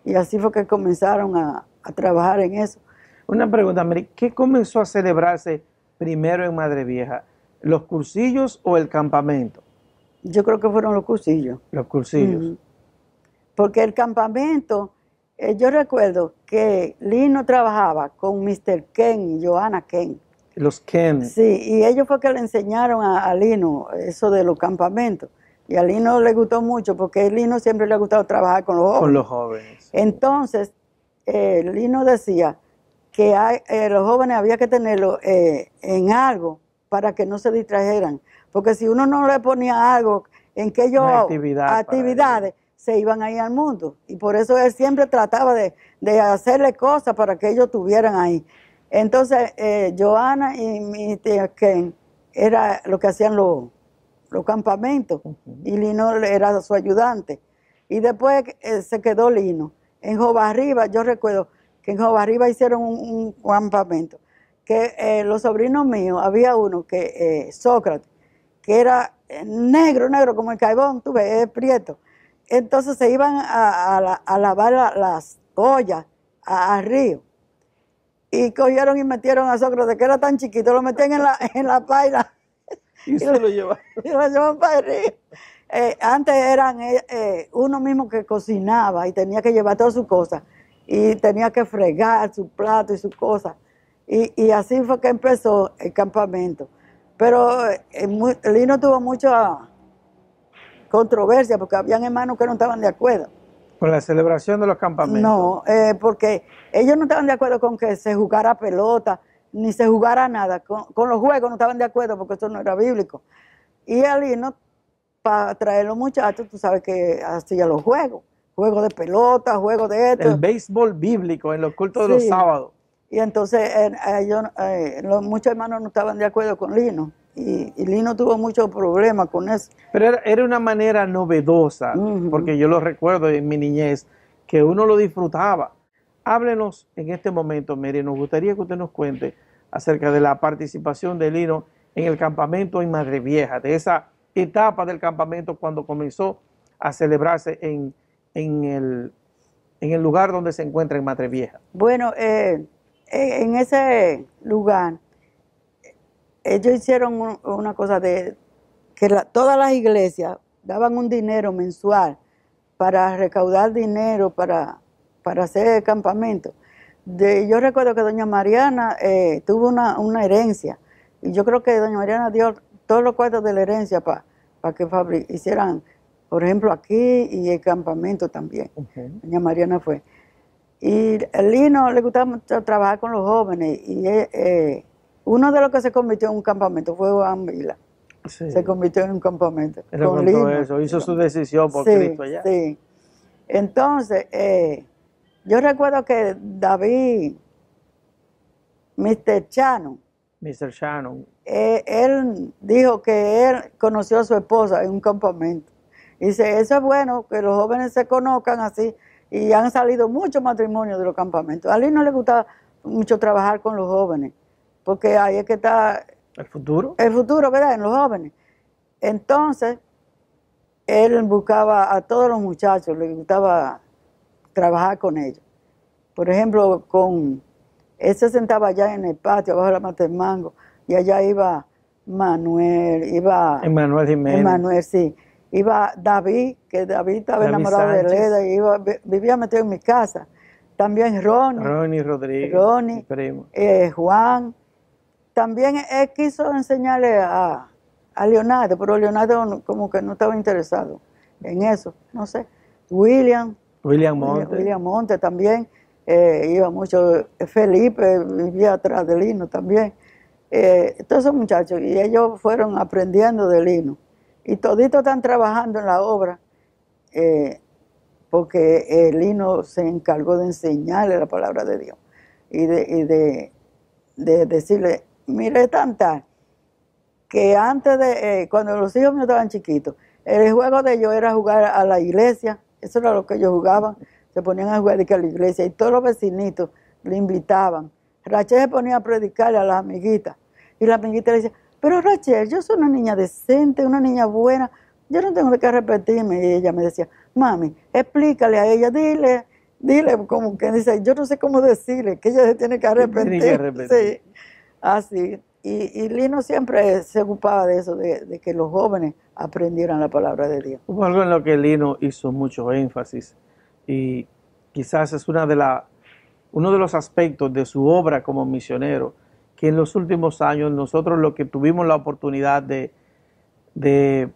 Y así fue que comenzaron a trabajar en eso. Una pregunta, Mary, ¿qué comenzó a celebrarse primero en Madre Vieja? ¿Los cursillos o el campamento? Yo creo que fueron los cursillos. Los cursillos. Porque el campamento, yo recuerdo que Lino trabajaba con Mr. Ken y Johanna Ken. Los Ken. Sí, y ellos fue que le enseñaron a Lino eso de los campamentos. Y a Lino le gustó mucho porque a Lino siempre le ha gustado trabajar con los jóvenes. Con los jóvenes. Entonces, Lino decía que los jóvenes había que tenerlos en algo para que no se distrajeran. Porque si uno no le ponía algo en que ellos actividades, se iban ahí al mundo. Y por eso él siempre trataba de hacerle cosas para que ellos estuvieran ahí. Entonces, Johanna y mi tía Ken era lo que hacían los campamentos, y Lino era su ayudante. Y después se quedó Lino. En Jobarriba, yo recuerdo que en Jobarriba hicieron un campamento, que los sobrinos míos, había uno que, Sócrates, que era negro como el carbón, tú ves, es prieto. Entonces se iban a lavar las ollas al río. Y cogieron y metieron a Sócrates, que era tan chiquito, lo metían en la paila. Y se lo llevaron. Y lo llevaban para el río. Antes eran uno mismo que cocinaba y tenía que llevar todas sus cosas. Y tenía que fregar su plato y sus cosas. Y así fue que empezó el campamento. Pero Lino tuvo mucha controversia porque habían hermanos que no estaban de acuerdo. ¿Con la celebración de los campamentos? No, porque ellos no estaban de acuerdo con que se jugara pelota, ni se jugara nada. Con los juegos no estaban de acuerdo porque eso no era bíblico. Y a Lino, para traer los muchachos, tú sabes que hacía los juegos de pelota, juegos de esto. El béisbol bíblico en los cultos de los sábados. Y entonces muchos hermanos no estaban de acuerdo con Lino. Y Lino tuvo muchos problemas con eso. Pero era una manera novedosa, porque yo lo recuerdo en mi niñez, que uno lo disfrutaba. Háblenos en este momento, Mary, nos gustaría que usted nos cuente acerca de la participación de Lino en el campamento en Madre Vieja, de esa etapa del campamento cuando comenzó a celebrarse en el lugar donde se encuentra en Madre Vieja. Bueno, en ese lugar, ellos hicieron una cosa de que todas las iglesias daban un dinero mensual para recaudar dinero para hacer campamento. Yo recuerdo que doña Mariana tuvo una herencia, y yo creo que doña Mariana dio todos los cuartos de la herencia para que hicieran, por ejemplo, aquí y el campamento también. Doña Mariana fue. Y el Lino le gustaba mucho trabajar con los jóvenes, y uno de los que se convirtió en un campamento fue Juan Vila. Sí. Se convirtió en un campamento. Con Lino. Eso, hizo su decisión por Cristo allá. Sí. Entonces, yo recuerdo que David, Mr. Shannon, él dijo que él conoció a su esposa en un campamento. Dice, eso es bueno, que los jóvenes se conozcan así, y han salido muchos matrimonios de los campamentos. A Lino no le gusta mucho trabajar con los jóvenes, porque ahí es que está el futuro. El futuro, ¿verdad? En los jóvenes. Entonces, él buscaba a todos los muchachos, le gustaba trabajar con ellos. Por ejemplo, él se sentaba allá en el patio, abajo de la mata del mango, y allá iba Manuel, Emanuel Jiménez. Emanuel, sí. Iba David, que David estaba enamorado de Leda, y vivía metido en mi casa. También Ronnie Rodríguez. Ronnie, primo. Juan. También él quiso enseñarle a Leonardo, pero Leonardo como que no estaba interesado en eso, no sé. William Monte también iba mucho. Felipe vivía atrás de Lino también. Todos esos muchachos, y ellos fueron aprendiendo de Lino. Y toditos están trabajando en la obra, porque Lino se encargó de enseñarle la palabra de Dios y de decirle, mire, tanta, que antes cuando los hijos míos estaban chiquitos, el juego de ellos era jugar a la iglesia. Eso era lo que ellos jugaban. Se ponían a jugar a la iglesia, y todos los vecinitos le invitaban. Rachel se ponía a predicarle a las amiguitas, y la amiguita le decía, pero Rachel, yo soy una niña decente, una niña buena, yo no tengo de qué repetirme. Y ella me decía, mami, explícale a ella, dile, como que dice, yo no sé cómo decirle, que ella se tiene que arrepentir. Sí, así. Y Lino siempre se ocupaba de eso, de que los jóvenes aprendieran la palabra de Dios. Hubo algo en lo que Lino hizo mucho énfasis, y quizás es uno de los aspectos de su obra como misionero, que en los últimos años nosotros lo que tuvimos la oportunidad de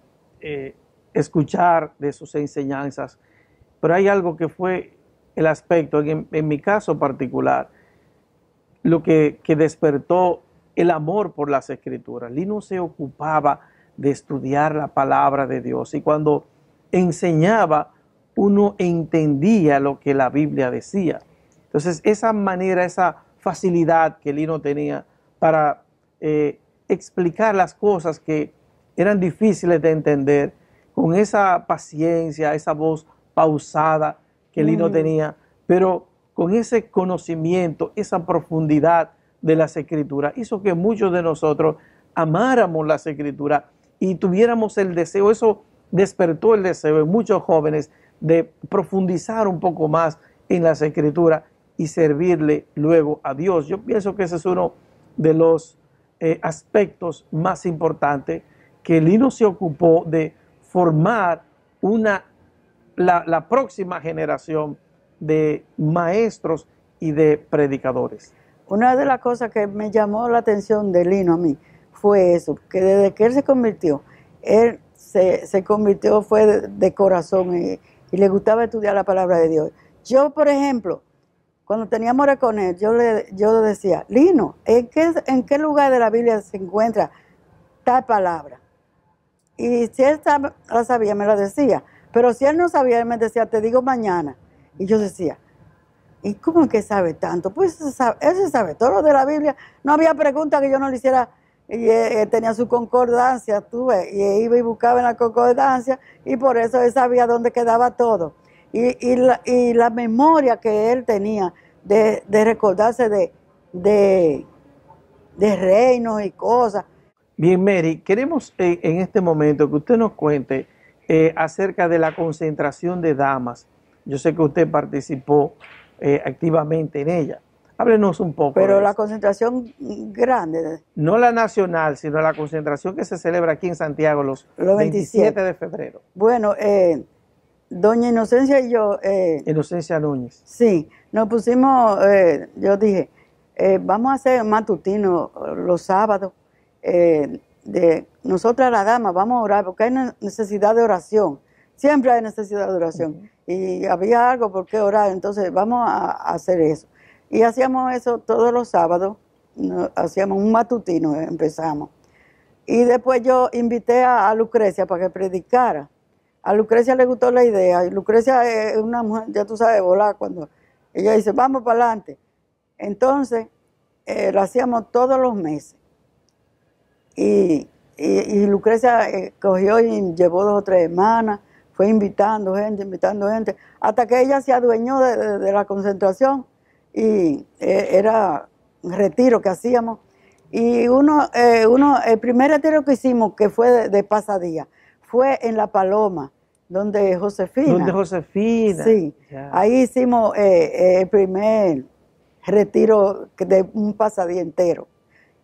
escuchar de sus enseñanzas, pero hay algo que fue el aspecto, en mi caso particular, lo que despertó el amor por las Escrituras. Lino se ocupaba de estudiar la palabra de Dios, y cuando enseñaba, uno entendía lo que la Biblia decía. Entonces, esa manera, esa facilidad que Lino tenía para explicar las cosas que eran difíciles de entender, con esa paciencia, esa voz pausada que Lino tenía, pero con ese conocimiento, esa profundidad de las Escrituras, hizo que muchos de nosotros amáramos las Escrituras y tuviéramos el deseo. Eso despertó el deseo en muchos jóvenes de profundizar un poco más en las Escrituras y servirle luego a Dios. Yo pienso que ese es uno de los aspectos más importantes, que Lino se ocupó de formar la próxima generación de maestros y de predicadores. Una de las cosas que me llamó la atención de Lino a mí fue eso, que desde que él se convirtió, él se convirtió, fue de corazón, y le gustaba estudiar la palabra de Dios. Yo, por ejemplo, cuando teníamos hora con él, yo decía, Lino, ¿en qué lugar de la Biblia se encuentra tal palabra? Y si él la sabía, me la decía. Pero si él no sabía, él me decía, te digo mañana. Y yo decía, ¿y cómo es que sabe tanto? Pues él se sabe todo lo de la Biblia. No había pregunta que yo no le hiciera. Y él tenía su concordancia, tú ves, y él iba y buscaba en la concordancia, y por eso él sabía dónde quedaba todo. Y la memoria que él tenía de recordarse de reinos y cosas. Bien, Mary, queremos en este momento que usted nos cuente acerca de la concentración de damas. Yo sé que usted participó activamente en ella. Háblenos un poco. Pero de la eso. concentración grande, No la nacional, sino la concentración que se celebra aquí en Santiago los 27 de febrero. bueno, doña Inocencia y yo, Inocencia Núñez. sí, nos pusimos, yo dije, vamos a hacer matutino los sábados, de nosotras las damas, vamos a orar, porque hay necesidad de oración, siempre hay necesidad de oración, y había algo por qué orar, entonces vamos a hacer eso. Y hacíamos eso todos los sábados, hacíamos un matutino, empezamos. Y después yo invité a Lucrecia para que predicara. A Lucrecia le gustó la idea, y Lucrecia es una mujer, ya tú sabes, volar, cuando ella dice, vamos para adelante. Entonces, lo hacíamos todos los meses. Y Lucrecia cogió y llevó 2 o 3 hermanas, fue invitando gente, hasta que ella se adueñó de la concentración, y era un retiro que hacíamos. Y el primer retiro que hicimos, que fue de pasadía, fue en La Paloma, donde Josefina. Donde Josefina. Sí, Ya. ahí hicimos el primer retiro de un pasadía entero.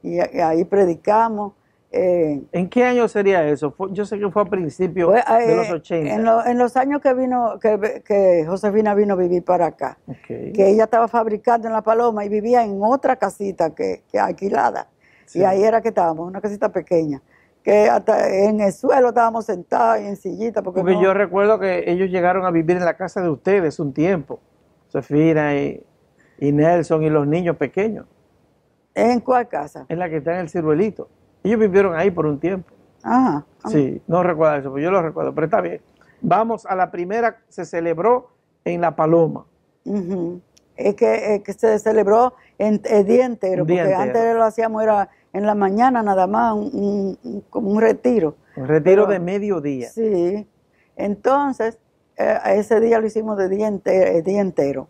Y ahí predicamos. ¿En qué año sería eso? Yo sé que fue a principios de los 80. En los años que vino, que Josefina vino a vivir para acá. Okay. Que ella estaba fabricando en La Paloma y vivía en otra casita que alquilada. Sí. Y ahí era que estábamos, una casita pequeña. Que hasta en el suelo estábamos sentados y en sillita. Porque no, yo recuerdo que ellos llegaron a vivir en la casa de ustedes un tiempo. Josefina y Nelson y los niños pequeños. ¿En cuál casa? En la que está en el ciruelito. Ellos vivieron ahí por un tiempo. Ajá. Sí, no recuerdo eso, pero yo lo recuerdo, pero está bien. Vamos a la primera, se celebró en La Paloma. Uh-huh. Es que se celebró el día entero, Un día porque entero. antes lo hacíamos era en la mañana nada más, como un retiro. Un retiro Pero, de mediodía. Sí. Entonces, ese día lo hicimos de el día entero.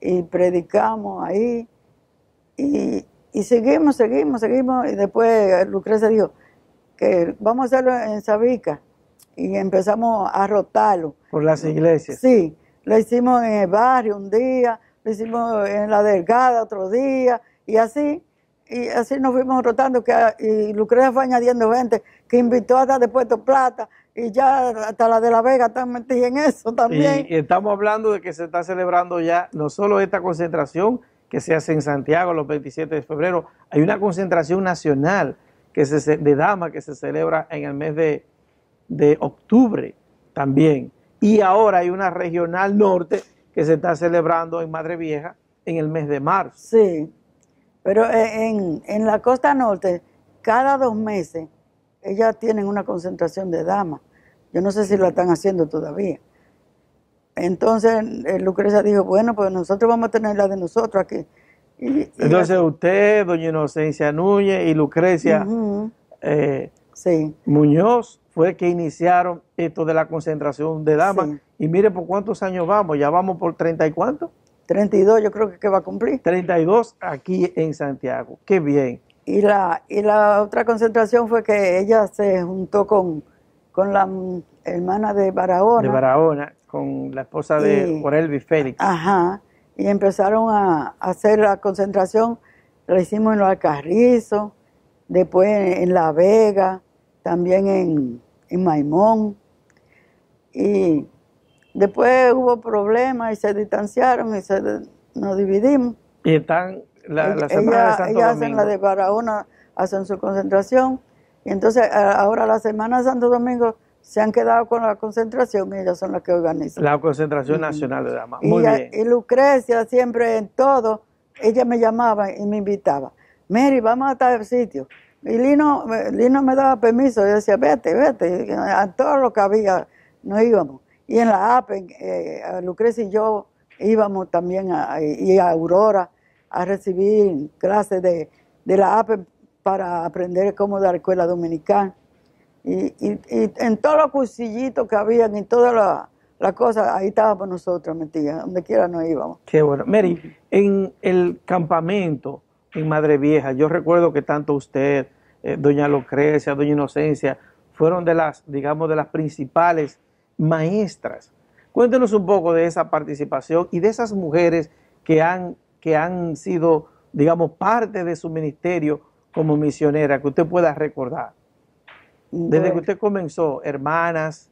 Y predicamos ahí. Y seguimos. Y después Lucrecia dijo que vamos a hacerlo en Sabica. Y empezamos a rotarlo. Por las iglesias. Sí, lo hicimos en el barrio un día, lo hicimos en La Delgada otro día, y así nos fuimos rotando, y Lucrecia fue añadiendo gente que invitó hasta de Puerto Plata, y ya hasta la de La Vega están metidas en eso también. Y estamos hablando de que se está celebrando ya no solo esta concentración que se hace en Santiago los 27 de febrero, hay una concentración nacional de damas que se celebra en el mes de octubre también. Y ahora hay una regional norte que se está celebrando en Madre Vieja en el mes de marzo. Sí, pero en la costa norte, cada 2 meses, ellas tienen una concentración de damas. Yo no sé si lo están haciendo todavía. Entonces Lucrecia dijo, bueno, pues nosotros vamos a tener la de nosotros aquí. Entonces usted, doña Inocencia Núñez y Lucrecia uh-huh. Sí. Muñoz fue que iniciaron esto de la concentración de damas. Sí. Y mire por cuántos años vamos, ya vamos por 30 y cuánto. 32 yo creo que va a cumplir. 32 aquí en Santiago, qué bien. Y la otra concentración fue que ella se juntó con la hermana de Barahona. De Barahona, con la esposa de Orelvi Félix. Ajá, y empezaron a hacer la concentración, la hicimos en los Alcarrizos, después en La Vega, también en Maimón, y después hubo problemas y se distanciaron y nos dividimos. Y están la semana de Santo Ellas hacen Domingo. la de Barahona, hacen su concentración, y entonces ahora la semana de Santo Domingo se han quedado con la concentración y ellas son las que organizan. La concentración nacional de damas. Muy bien. Y Lucrecia siempre en todo, ella me llamaba y me invitaba. Mary, vamos a tal sitio. Y Lino me daba permiso, yo decía, vete, a todo lo que había nos íbamos. Y en la APE, Lucrecia y yo íbamos también y a Aurora a recibir clases de la APE para aprender cómo dar escuela dominicana. Y en todos los cursillitos que habían y todas las cosas, ahí estábamos nosotros metidas, donde quiera nos íbamos. Qué bueno. Mary, en el campamento en Madre Vieja, yo recuerdo que tanto usted, doña Lucrecia, doña Inocencia, fueron de las principales maestras. Cuéntenos un poco de esa participación y de esas mujeres que que han sido, digamos, parte de su ministerio como misionera, que usted pueda recordar? Desde que usted comenzó, hermanas,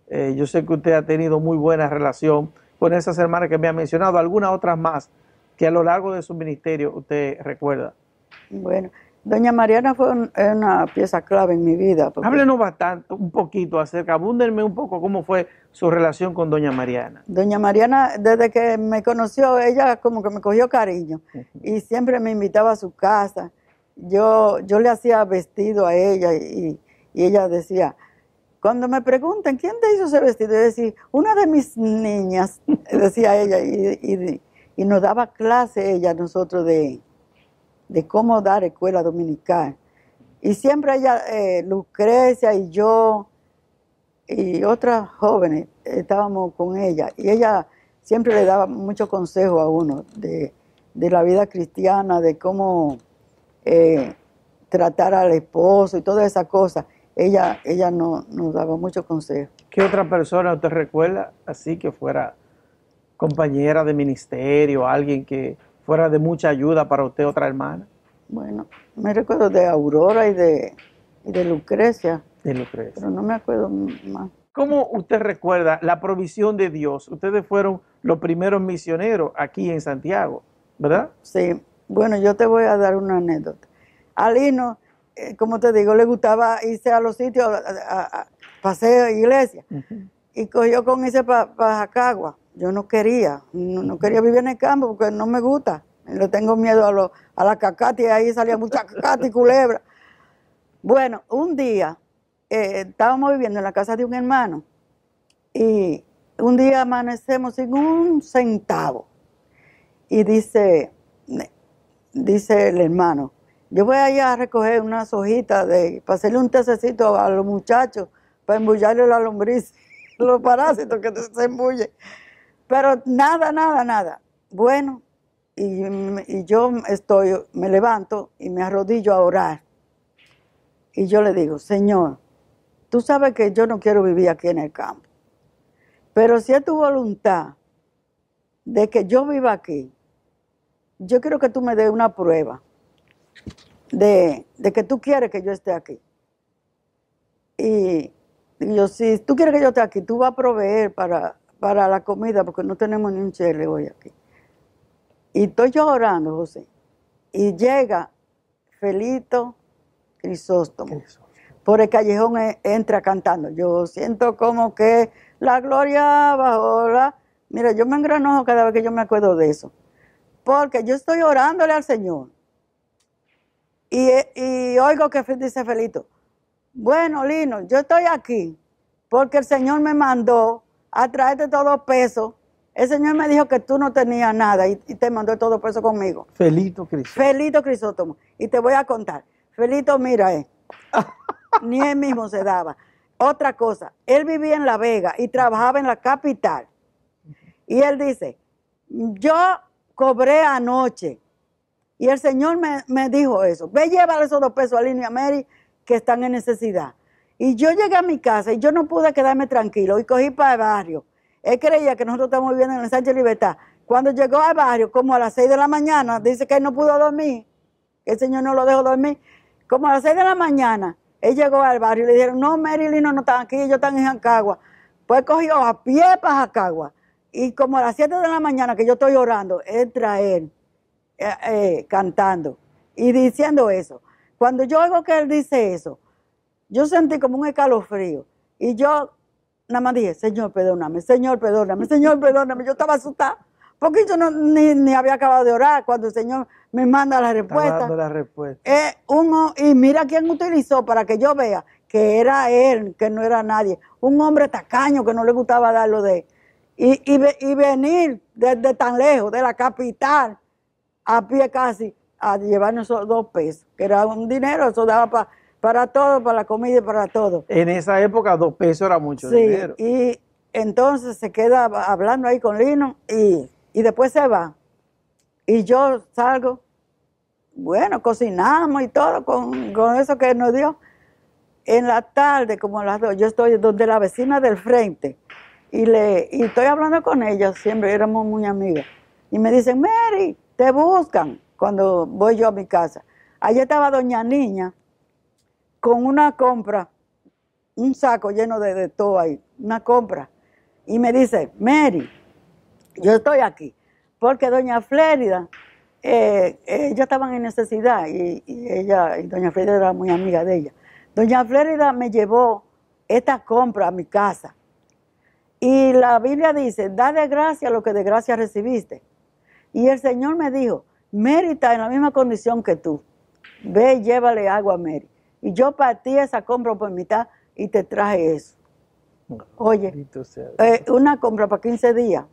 yo sé que usted ha tenido muy buena relación con esas hermanas que me ha mencionado, algunas otras más que a lo largo de su ministerio usted recuerda. Bueno, doña Mariana fue una pieza clave en mi vida. Háblenos bastante, un poquito acerca, abúndenme un poco cómo fue su relación con doña Mariana. Doña Mariana, desde que me conoció, ella como que me cogió cariño y siempre me invitaba a su casa. Yo le hacía vestido a ella y ella decía, cuando me preguntan, ¿quién te hizo ese vestido? Yo decía, una de mis niñas, decía ella, y nos daba clase ella a nosotros de cómo dar escuela dominical. Y siempre ella, Lucrecia y yo y otras jóvenes estábamos con ella. Y ella siempre le daba mucho consejo a uno de la vida cristiana, de cómo tratar al esposo y todas esas cosas. Ella nos daba mucho consejo. ¿Qué otra persona usted recuerda así que fuera compañera de ministerio, alguien que fuera de mucha ayuda para usted, otra hermana? Bueno, me recuerdo de Aurora y de Lucrecia. De Lucrecia. Pero no me acuerdo más. ¿Cómo usted recuerda la provisión de Dios? Ustedes fueron los primeros misioneros aquí en Santiago, ¿verdad? Sí. Bueno, yo te voy a dar una anécdota. A Lino, como te digo, le gustaba irse a los sitios, a paseo, iglesia. Y cogió con irse para Jacagua. Yo no quería vivir en el campo porque no me gusta. Le tengo miedo a la cacata y ahí salía mucha cacata y culebra. Bueno, un día estábamos viviendo en la casa de un hermano y un día amanecemos sin un centavo. Y dice el hermano, yo voy allá a recoger unas hojitas para hacerle un tececito a los muchachos para embullarle la lombriz, los parásitos que se embullen. Pero nada. Bueno, y yo me levanto y me arrodillo a orar. Y yo le digo, Señor, tú sabes que yo no quiero vivir aquí en el campo. Pero si es tu voluntad de que yo viva aquí, yo quiero que tú me des una prueba de que tú quieres que yo esté aquí. Y yo, si tú quieres que yo esté aquí, tú vas a proveer para la comida, porque no tenemos ni un chele hoy aquí. Y estoy yo orando, José, y llega Felito Crisóstomo. Por el callejón entra cantando. Yo siento como que la gloria bajó la... Mira, yo me engranojo cada vez que yo me acuerdo de eso. Porque yo estoy orándole al Señor. Y oigo que dice Felito, bueno, Lino, yo estoy aquí porque el Señor me mandó a traerte todo peso. El Señor me dijo que tú no tenías nada y te mandó todo peso conmigo. Felito Crisóstomo. Felito Crisóstomo. Y te voy a contar. Felito, mira, ni él mismo se daba. Otra cosa, él vivía en La Vega y trabajaba en la capital. Y él dice, yo cobré anoche. Y el Señor me dijo eso. Ve, llévale esos 2 pesos a Lino y a Mary que están en necesidad. Y yo llegué a mi casa y yo no pude quedarme tranquilo y cogí para el barrio. Él creía que nosotros estamos viviendo en el Sánchez Libertad. Cuando llegó al barrio, como a las 6 de la mañana, dice que él no pudo dormir. El Señor no lo dejó dormir. Como a las 6 de la mañana, él llegó al barrio y le dijeron, no, Mary y Lino no están aquí, ellos están en Jacagua. Pues cogió a pie para Jacagua. Y como a las 7 de la mañana que yo estoy orando, entra él cantando y diciendo eso. Cuando yo oigo que él dice eso, yo sentí como un escalofrío. Y yo nada más dije, Señor, perdóname, Señor, perdóname, Señor, perdóname. Yo estaba asustada porque yo ni había acabado de orar cuando el Señor me manda la respuesta. Dando la respuesta. Y mira quién utilizó para que yo vea que era él, que no era nadie. Un hombre tacaño que no le gustaba dar lo de él. Y venir desde tan lejos, de la capital, a pie casi, a llevarnos esos 2 pesos, que era un dinero, eso daba para todo, para la comida y para todo. En esa época 2 pesos era mucho dinero. Y entonces se queda hablando ahí con Lino y después se va. Y yo salgo, bueno, cocinamos y todo con eso que nos dio. En la tarde, como a las 2, yo estoy donde la vecina del frente y estoy hablando con ella, siempre éramos muy amigas. Y me dicen, Mary, te buscan cuando voy yo a mi casa. Allí estaba doña Niña con una compra, un saco lleno de todo ahí, una compra. Y me dice, Mary, yo estoy aquí, porque doña Flérida, ellos estaban en necesidad y doña Flérida era muy amiga de ella. Doña Flérida me llevó esta compra a mi casa. Y la Biblia dice, da de gracia lo que de gracia recibiste. Y el Señor me dijo, Mary está en la misma condición que tú. Ve y llévale agua a Mary. Y yo partí esa compra por mitad y te traje eso. Oye, una compra para 15 días.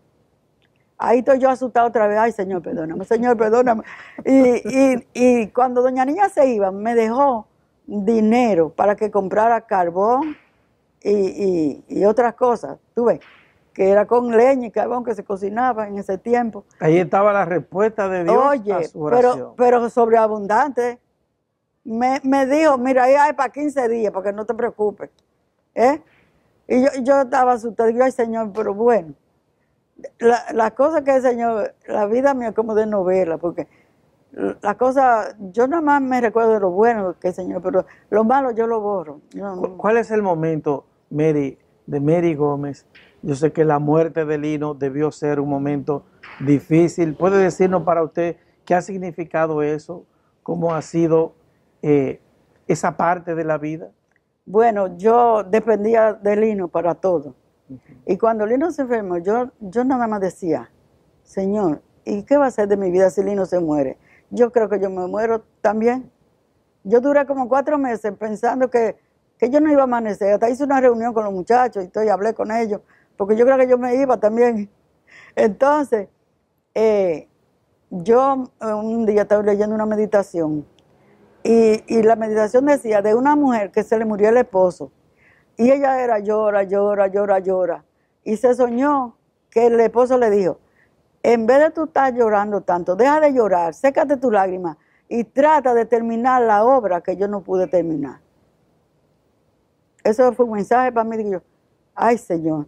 Ahí estoy yo asustado otra vez. Ay, Señor, perdóname, Señor, perdóname. Y cuando doña Niña se iba, me dejó dinero para que comprara carbón y otras cosas. Tú ves, que era con leña y carbón que se cocinaba en ese tiempo. Ahí estaba la respuesta de Dios a su oración. Pero sobreabundante. Me dijo, mira, ahí hay para 15 días, para que no te preocupes. Y yo estaba asustada. Digo, ay, Señor, pero bueno. La cosa que el Señor, la vida mía es como de novela, porque la cosa, yo nada más me recuerdo de lo bueno que el Señor, pero lo malo yo lo borro. ¿Cuál es el momento, Mary, de Mary Gómez? Yo sé que la muerte de Lino debió ser un momento difícil. ¿Puede decirnos para usted qué ha significado eso? ¿Cómo ha sido esa parte de la vida? Bueno, yo dependía de Lino para todo. Y cuando Lino se enfermó, yo nada más decía, Señor, ¿y qué va a hacer de mi vida si Lino se muere? Yo creo que yo me muero también. Yo duré como 4 meses pensando que yo no iba a amanecer. Hasta hice una reunión con los muchachos y hablé con ellos, porque yo creo que yo me iba también. Entonces, yo un día estaba leyendo una meditación y la meditación decía de una mujer que se le murió el esposo. Y ella era llora. Y se soñó que el esposo le dijo, en vez de tú estar llorando tanto, deja de llorar, sécate tus lágrimas y trata de terminar la obra que yo no pude terminar. Eso fue un mensaje para mí. Digo yo, ay, Señor,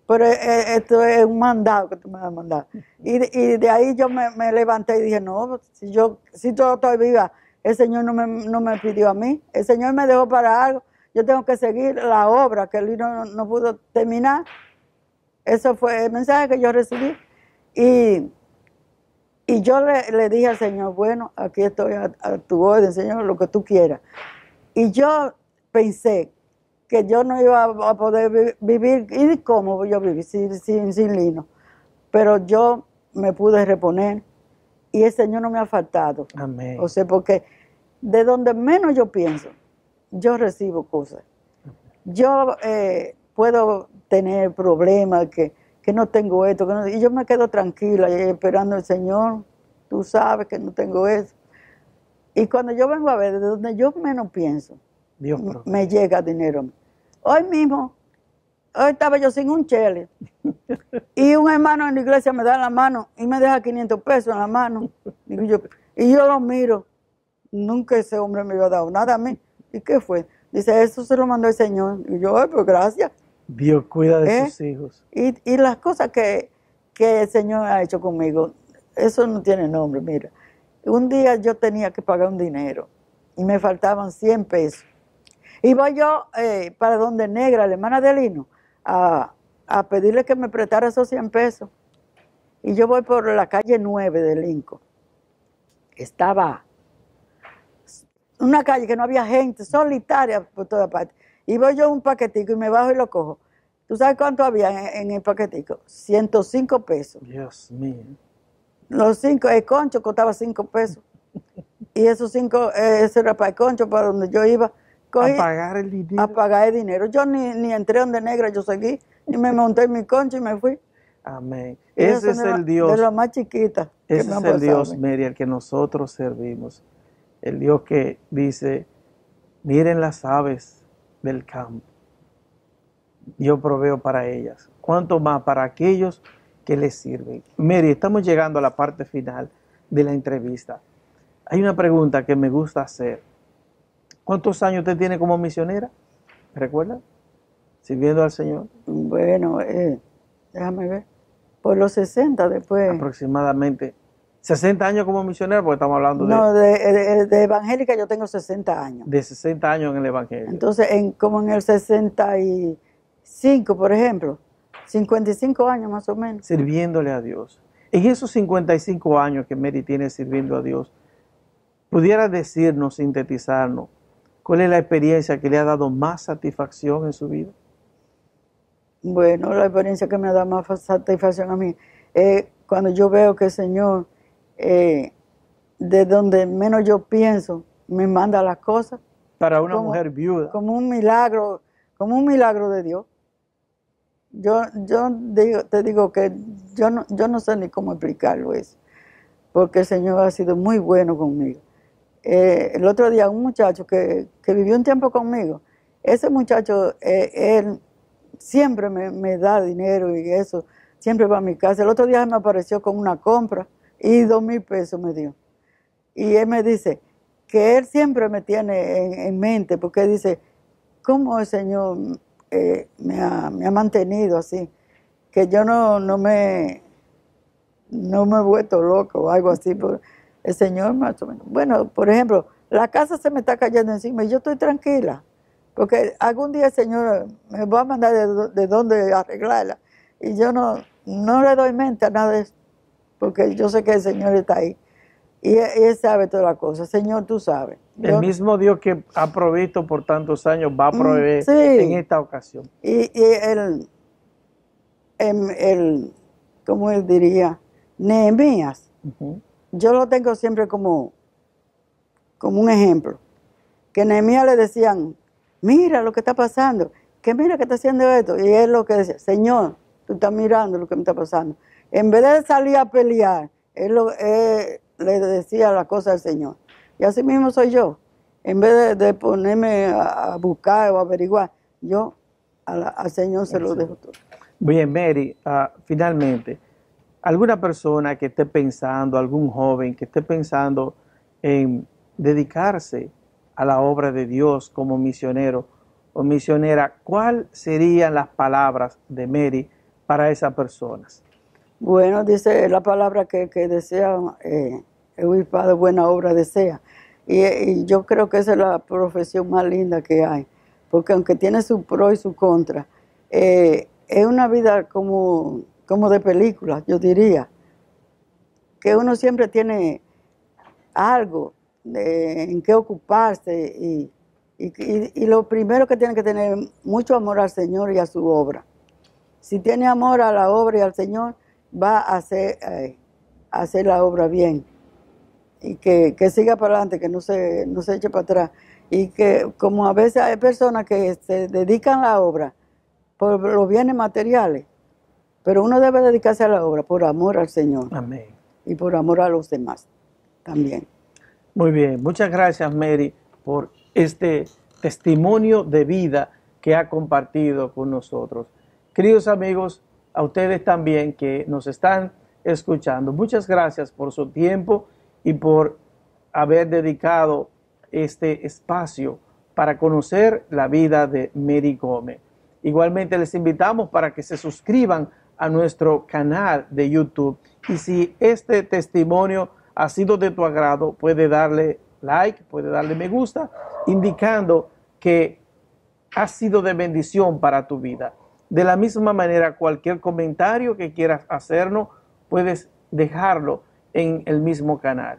pero esto es un mandado que tú me vas a mandar. Y de ahí yo me levanté y dije, no, si yo estoy viva, el Señor no me pidió a mí, el Señor me dejó para algo. Yo tengo que seguir la obra que él no pudo terminar. Eso fue el mensaje que yo recibí. Y yo le dije al Señor, bueno, aquí estoy a tu orden, Señor, lo que tú quieras. Y yo pensé que yo no iba a poder vivir. ¿Y cómo voy yo a vivir sin Lino? Pero yo me pude reponer y el Señor no me ha faltado. Amén. O sea, porque de donde menos yo pienso, yo recibo cosas. Yo puedo tener problemas, que no tengo esto, y yo me quedo tranquila y esperando al Señor. Tú sabes que no tengo eso. Y cuando yo vengo a ver, de donde yo menos pienso, Dios me llega dinero. Hoy estaba yo sin un chele. Y un hermano en la iglesia me da la mano y me deja 500 pesos en la mano. Y yo lo miro. Nunca ese hombre me había dado nada a mí. ¿Y qué fue? Dice, eso se lo mandó el Señor. Y yo, ay, pues gracias. Dios cuida de sus hijos. Y las cosas que el Señor ha hecho conmigo, eso no tiene nombre, mira. Un día yo tenía que pagar un dinero y me faltaban 100 pesos. Y voy yo para donde Negra, la hermana de Lino, a pedirle que me prestara esos 100 pesos. Y yo voy por la calle 9 de Lincoln. Estaba una calle que no había gente, solitaria por toda parte. Y voy yo un paquetico y me bajo y lo cojo. ¿Tú sabes cuánto había en el paquetico? 105 pesos. Dios mío. El concho costaba 5 pesos. Y esos 5, ese era para el concho, para donde yo iba. A pagar el dinero. A pagar el dinero. Yo ni entré donde Negra, yo seguí. Y me monté en mi concho y me fui. Amén. Ese es el Dios. De la más chiquita. Ese es el Dios, Mary, al que nosotros servimos. El Dios que dice, miren las aves del campo. Yo proveo para ellas. ¿Cuánto más para aquellos que les sirven? Mary, estamos llegando a la parte final de la entrevista. Hay una pregunta que me gusta hacer. ¿Cuántos años usted tiene como misionera? ¿Recuerda? Sirviendo al Señor. Bueno, déjame ver. Por los 60 después. Aproximadamente 60 años como misionero, porque estamos hablando No, de evangélica yo tengo 60 años. de 60 años en el Evangelio. Entonces, como en el 65, por ejemplo, 55 años más o menos. Sirviéndole a Dios. En esos 55 años que Mary tiene sirviendo a Dios, ¿pudiera decirnos, sintetizarnos, cuál es la experiencia que le ha dado más satisfacción en su vida? Bueno, la experiencia que me da más satisfacción a mí es cuando yo veo que el Señor, de donde menos yo pienso, me manda las cosas. Para una mujer viuda. Como un milagro de Dios. Te digo que yo no sé ni cómo explicarlo eso, porque el Señor ha sido muy bueno conmigo. El otro día un muchacho que vivió un tiempo conmigo, ese muchacho, él siempre me da dinero y eso, siempre va a mi casa. El otro día me apareció con una compra y 2,000 pesos me dio. Y él me dice que él siempre me tiene en mente, porque dice, ¿cómo el Señor me ha mantenido así? Que yo no me he vuelto loco o algo así. El Señor más o menos. Bueno, por ejemplo, la casa se me está cayendo encima y yo estoy tranquila, porque algún día el Señor me va a mandar de dónde arreglarla. Y yo no le doy mente a nada de eso, porque yo sé que el Señor está ahí. Y Él sabe todas las cosas. Señor, tú sabes. El mismo Dios que ha provisto por tantos años va a proveer sí. en esta ocasión. Y ¿cómo él diría? Nehemías. Yo lo tengo siempre como un ejemplo. Que Nehemías le decían, mira lo que está pasando, que mira que está haciendo esto. Y él lo que decía, Señor, tú estás mirando lo que me está pasando. En vez de salir a pelear, él le decía la cosa al Señor. Y así mismo soy yo. En vez de ponerme a buscar o averiguar, yo al Señor se lo dejo todo. Bien, Mary, finalmente, alguna persona que esté pensando, algún joven que esté pensando en dedicarse a la obra de Dios como misionero o misionera, ¿cuáles serían las palabras de Mary para esas personas? Bueno, dice la palabra que desea, el obispado buena obra desea. Y yo creo que esa es la profesión más linda que hay, porque aunque tiene su pro y su contra, es una vida como de película, yo diría, que uno siempre tiene algo en qué ocuparse y lo primero que tiene que tener mucho amor al Señor y a su obra. Si tiene amor a la obra y al Señor, va a hacer la obra bien. Y que siga para adelante, que no se eche para atrás. Y que como a veces hay personas que se dedican a la obra por los bienes materiales, pero uno debe dedicarse a la obra por amor al Señor. Amén. Y por amor a los demás también. Muy bien, muchas gracias Mary por este testimonio de vida que ha compartido con nosotros. Queridos amigos, a ustedes también que nos están escuchando, muchas gracias por su tiempo y por haber dedicado este espacio para conocer la vida de Mary Gómez. Igualmente les invitamos para que se suscriban a nuestro canal de YouTube y si este testimonio ha sido de tu agrado, puede darle like, puede darle me gusta, indicando que ha sido de bendición para tu vida. De la misma manera, cualquier comentario que quieras hacernos, puedes dejarlo en el mismo canal.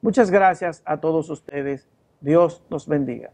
Muchas gracias a todos ustedes. Dios nos bendiga.